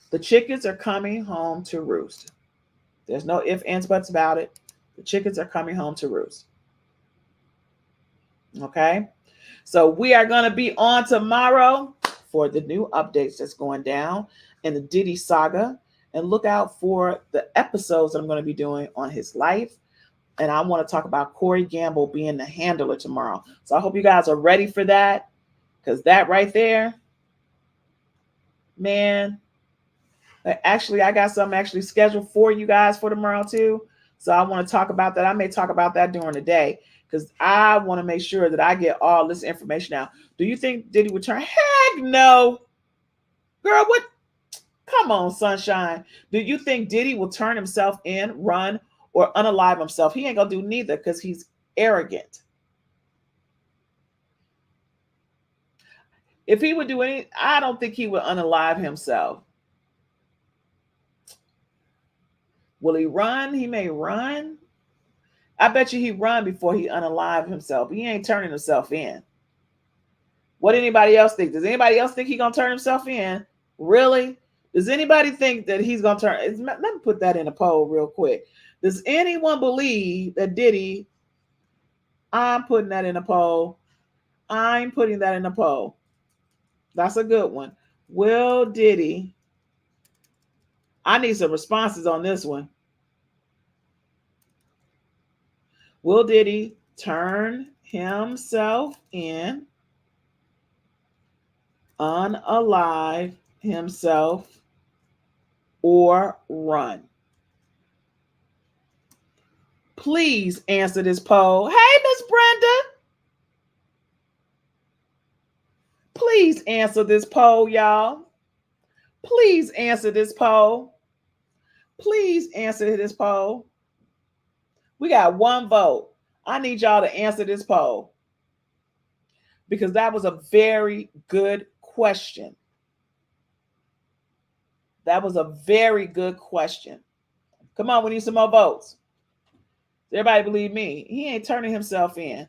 The chickens are coming home to roost. There's no ifs, ands, buts about it. The chickens are coming home to roost. Okay? So we are going to be on tomorrow for the new updates that's going down in the Diddy saga. And look out for the episodes that I'm going to be doing on his life. And I want to talk about Corey Gamble being the handler tomorrow. So I hope you guys are ready for that. Because that right there, man, actually, I got something actually scheduled for you guys for tomorrow too. So I want to talk about that. I may talk about that during the day because I want to make sure that I get all this information out. Do you think Diddy would turn? Heck no. Girl, what? Come on, sunshine. Do you think Diddy will turn himself in, run, or unalive himself? He ain't going to do neither because he's arrogant. If he would do any, I don't think he would unalive himself. Will he run? He may run. I bet you he run before he unalive himself. He ain't turning himself in. What anybody else think? Does anybody else think he gonna turn himself in? Really? Does anybody think that he's gonna turn? Let me put that in a poll real quick. Does anyone believe that Diddy? I'm putting that in a poll. I'm putting that in a poll. That's a good one. Will Diddy? I need some responses on this one. Will Diddy turn himself in, unalive himself, or run? Please answer this poll. Hey, Miss Brenda. Please answer this poll, y'all. Please answer this poll. Please answer this poll. We got one vote. I need y'all to answer this poll because that was a very good question. That was a very good question. Come on, we need some more votes. Everybody believe me. He ain't turning himself in.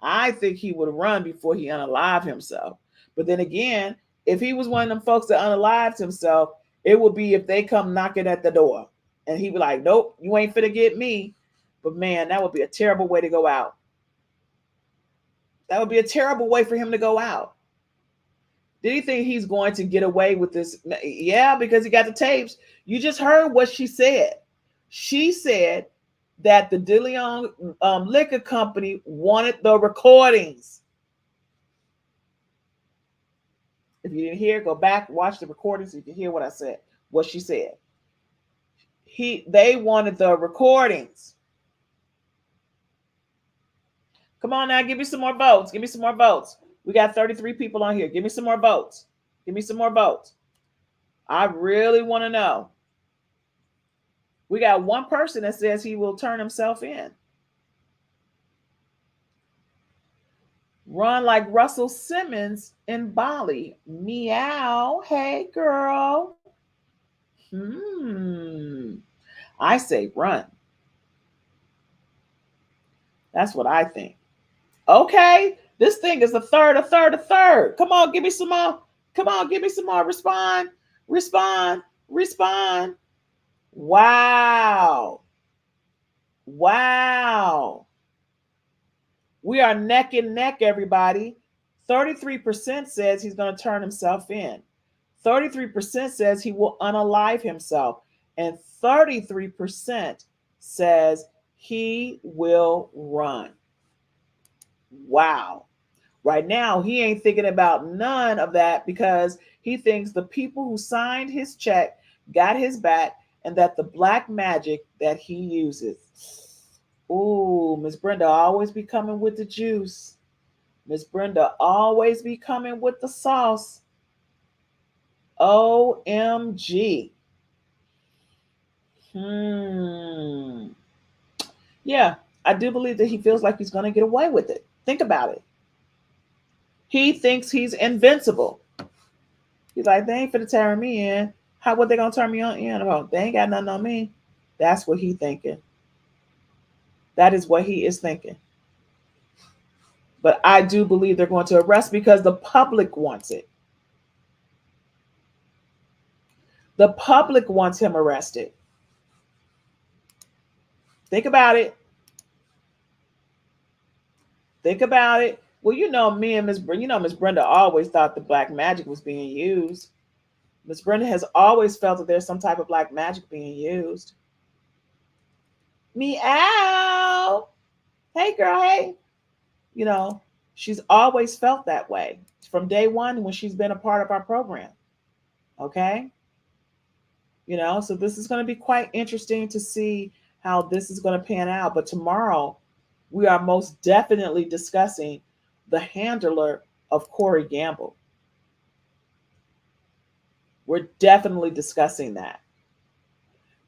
I think he would run before he unalive himself. But then again, if he was one of them folks that unalived himself, it would be if they come knocking at the door. And he'd be like, nope, you ain't finna get me. But man, that would be a terrible way to go out. That would be a terrible way for him to go out. Did he think he's going to get away with this? Yeah, because he got the tapes. You just heard what she said. She said that the De Leon liquor company wanted the recordings. If you didn't hear, go back, watch the recordings so you can hear what I said, what she said. They wanted the recordings. Come on now, give me some more votes. Give me some more votes. We got 33 people on here. Give me some more votes. Give me some more votes. I really want to know. We got one person that says he will turn himself in. Run like Russell Simmons in Bali. Meow. Hey, girl. I say run. That's what I think. Okay, this thing is a third, a third, a third. Come on, give me some more. Come on, give me some more. Respond, respond, respond. Wow. Wow. We are neck and neck, everybody. 33% says he's going to turn himself in. 33% says he will unalive himself. And 33% says he will run. Wow. Right now, he ain't thinking about none of that because he thinks the people who signed his check got his back and that the black magic that he uses. Ooh, Miss Brenda always be coming with the juice. Miss Brenda always be coming with the sauce. OMG. Yeah, I do believe that he feels like he's going to get away with it. Think about it. He thinks he's invincible. He's like, they ain't finna turn me in. How what they gonna turn me on in? Oh, they ain't got nothing on me. That's what he thinking. That is what he is thinking. But I do believe they're going to arrest because the public wants it. The public wants him arrested. Think about it. Think about it. Well, you know, me and Miss Miss Brenda always thought the black magic was being used. Miss Brenda has always felt that there's some type of black magic being used. Meow. Hey, girl. Hey. You know, she's always felt that way from day one when she's been a part of our program. Okay. You know, so this is going to be quite interesting to see how this is going to pan out. But tomorrow, we are most definitely discussing the handler of Corey Gamble. We're definitely discussing that.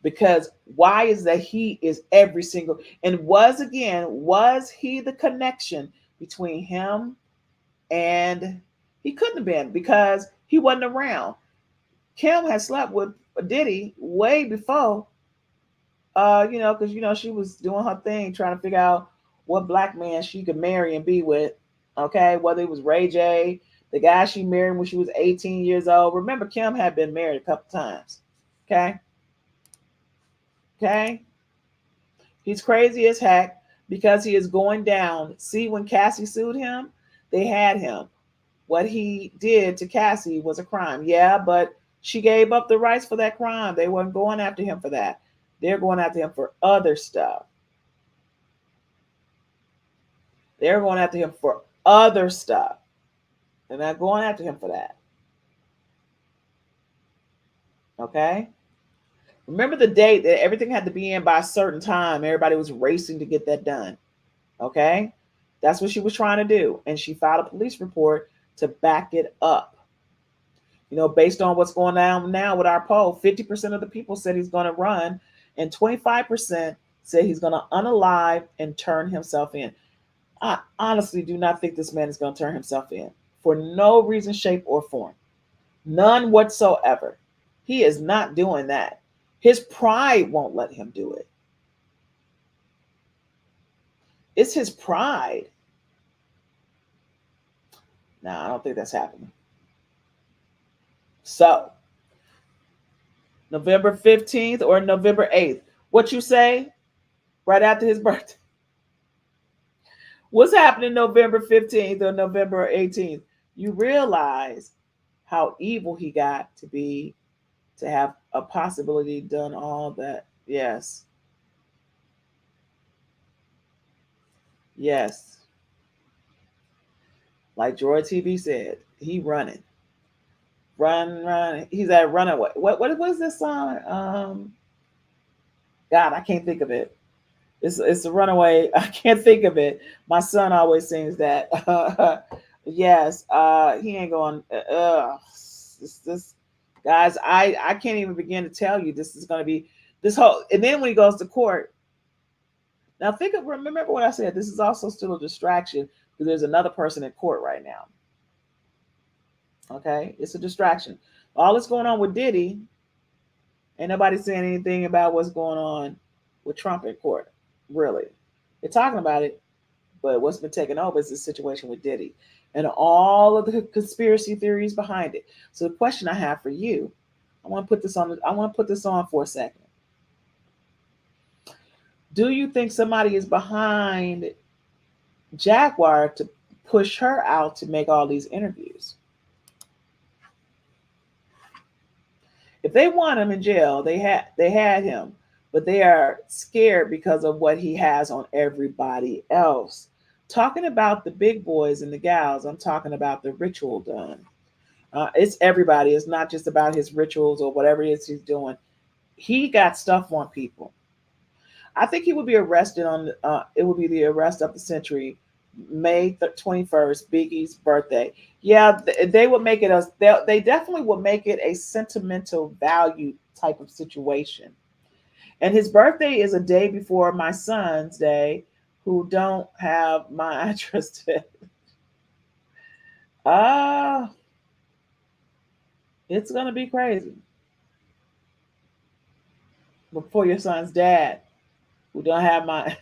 Because why is that he is every single, and was he the connection between him and he couldn't have been because he wasn't around. Kim had slept with Diddy way before, because she was doing her thing, trying to figure out what black man she could marry and be with. Okay, whether it was Ray J, the guy she married when she was 18 years old. Remember, Kim had been married a couple times. Okay. He's crazy as heck because he is going down. See, when Cassie sued him, they had him. What he did to Cassie was a crime. Yeah, but she gave up the rights for that crime. They weren't going after him for that. They're going after him for other stuff. They're going after him for other stuff. They're not going after him for that. Okay? Remember the date that everything had to be in by a certain time. Everybody was racing to get that done. Okay? That's what she was trying to do. And she filed a police report to back it up. Based on what's going on now with our poll, 50% of the people said he's going to run, and 25% said he's going to unalive and turn himself in. I honestly do not think this man is going to turn himself in for no reason, shape, or form. None whatsoever. He is not doing that. His pride won't let him do it. It's his pride. No, I don't think that's happening. So, November 15th or November 8th. What you say? Right after his birthday. What's happening November 15th or November 18th? You realize how evil he got to be to have a possibility done all that. Yes. Yes. Like Joy TV said, he running. Run. He's at Runaway. What was this song? God, I can't think of it. It's a Runaway. I can't think of it. My son always sings that. Yes. He ain't going. This guys. I can't even begin to tell you. This is going to be this whole. And then when he goes to court. Now remember what I said. This is also still a distraction because there's another person in court right now. Okay, it's a distraction. All that's going on with Diddy, ain't nobody saying anything about what's going on with Trump in court. Really, they're talking about it, But what's been taken over is the situation with Diddy and all of the conspiracy theories behind it. So the question I have for you, I want to put this on for a second. Do you think somebody is behind Jaguar to push her out to make all these interviews? If they want him in jail, they had him, but they are scared because of what he has on everybody else. Talking about the big boys and the gals, I'm talking about the ritual done. It's everybody. It's not just about his rituals or whatever it is he's doing. He got stuff on people. I think he would be arrested on. It would be the arrest of the century, May 21st, Biggie's birthday. Yeah, they would make it a. They definitely would make it a sentimental value type of situation. And his birthday is a day before my son's day, who don't have my address today. Ah, it's gonna be crazy. Before your son's dad, who don't have my.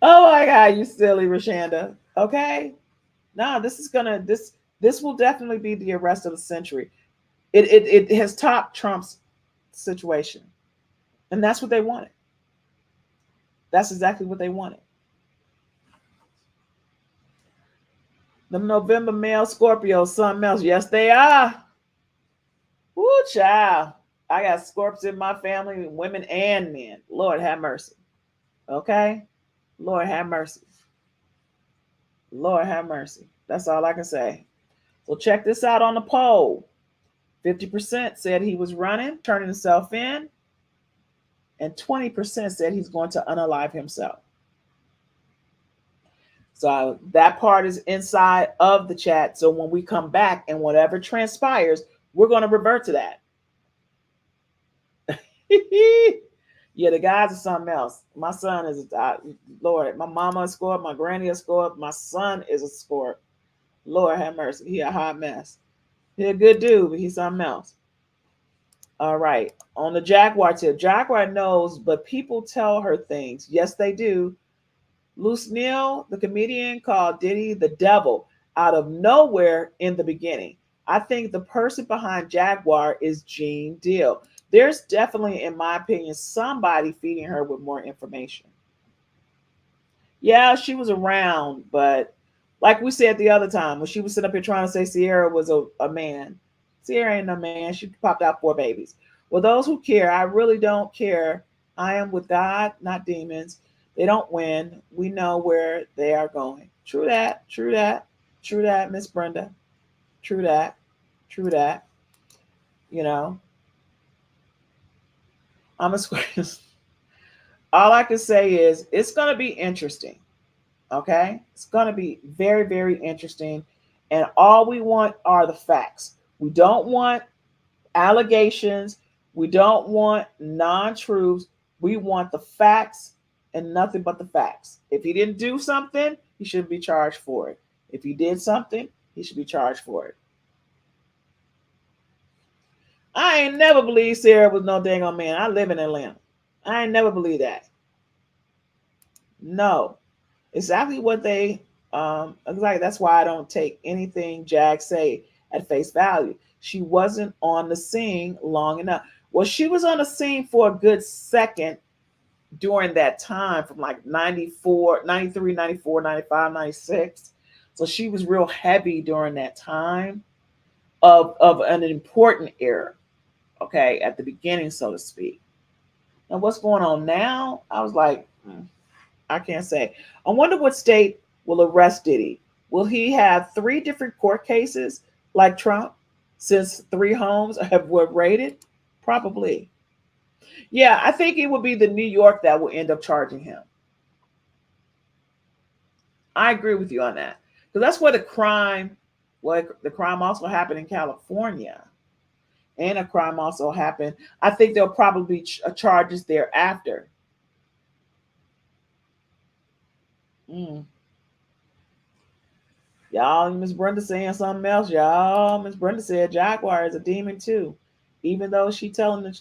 Oh my God, you silly Rashanda. Okay, no, this will definitely be the arrest of the century. It has topped Trump's situation, and that's what they wanted. That's exactly what they wanted. The November male Scorpio, something else. Yes, they are. Woo, child. I got Scorps in my family, women and men. Lord have mercy. Okay? Lord have mercy. Lord have mercy. That's all I can say. So check this out on the poll. 50% said he was running, turning himself in, and 20% said he's going to unalive himself. So that part is inside of the chat. So when we come back and whatever transpires, we're going to revert to that. Yeah, the guys are something else. My son is, Lord, my mama is scored, my granny is scored, my son is a scored. Lord have mercy. He a hot mess. He a good dude, but he's something else. All right. On the Jaguar tip, Jaguar knows, but people tell her things. Yes, they do. Luce Neal, the comedian, called Diddy the devil out of nowhere in the beginning. I think the person behind Jaguar is Gene Deal. There's definitely, in my opinion, somebody feeding her with more information. Yeah, she was around, but like we said the other time, when she was sitting up here trying to say Sierra was a man, Sierra ain't no man. She popped out 4 babies. Well, those who care, I really don't care. I am with God, not demons. They don't win. We know where they are going. True that. True that. True that, Miss Brenda. True that. True that. You know, I'm a square. All I can say is it's going to be interesting. Okay? It's going to be very, very interesting. And all we want are the facts. We don't want allegations. We don't want non truths. We want the facts and nothing but the facts. If he didn't do something, he shouldn't be charged for it. If he did something, he should be charged for it. I ain't never believed Sarah was no dang on man. I live in Atlanta. I ain't never believed that. No. Exactly what they exactly that's why I don't take anything Jag say at face value. She wasn't on the scene long enough. Well, she was on the scene for a good second during that time from like 94, 93, 94, 95, 96. So she was real heavy during that time of an important era, okay, at the beginning, so to speak. And what's going on now? I was like, I can't say. I wonder what state will arrest Diddy. Will he have 3 different court cases like Trump since 3 homes were raided? Probably. Yeah, I think it would be the New York that will end up charging him. I agree with you on that. Because that's where the crime also happened in California. And a crime also happened. I think there'll probably be charges thereafter. Y'all, Miss Brenda saying something else. Y'all, Miss Brenda said Jaguar is a demon too. Even though she telling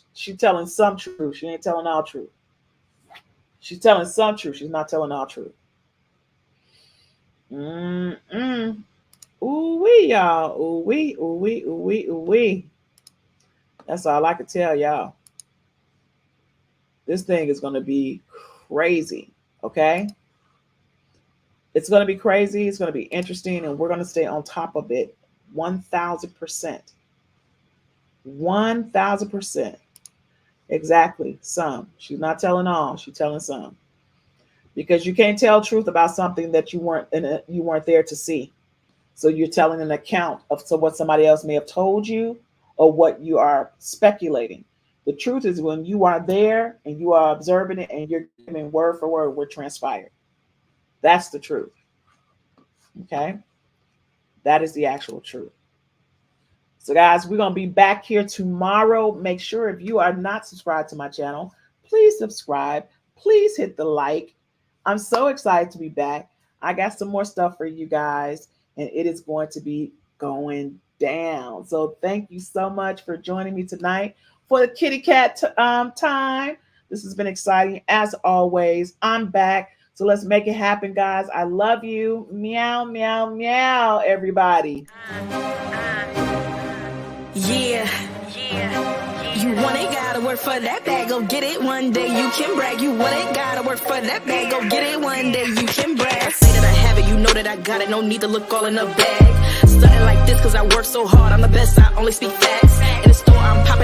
some truth, she ain't telling all truth. She's telling some truth. She's not telling all truth. Mm-mm. Ooh-wee, y'all. Ooh-wee, ooh-wee, ooh-wee, ooh-wee. That's all I can tell y'all. This thing is going to be crazy, okay? It's going to be crazy. It's going to be interesting, and we're going to stay on top of it 1,000%. 1,000%. Exactly. Some. She's not telling all. She's telling some. Because you can't tell truth about something that you weren't there to see. So you're telling an account of what somebody else may have told you or what you are speculating. The truth is when you are there and you are observing it and you're giving word for word what transpired. That's the truth. Okay? That is the actual truth. So guys, we're going to be back here tomorrow. Make sure if you are not subscribed to my channel, please subscribe. Please hit the like. I'm so excited to be back. I got some more stuff for you guys, and it is going to be going down. So thank you so much for joining me tonight for the kitty cat time. This has been exciting as always. I'm back. So let's make it happen, guys. I love you. Meow, meow, meow, everybody. Yeah. You want it, gotta work for that bag. Go get it one day, you can brag. You want it, gotta work for that bag. Go get it one day, you can brag. I say that I have it, you know that I got it. No need to look all in the bag. Stunning like this, cause I work so hard. I'm the best, I only speak facts. In the store, I'm popping.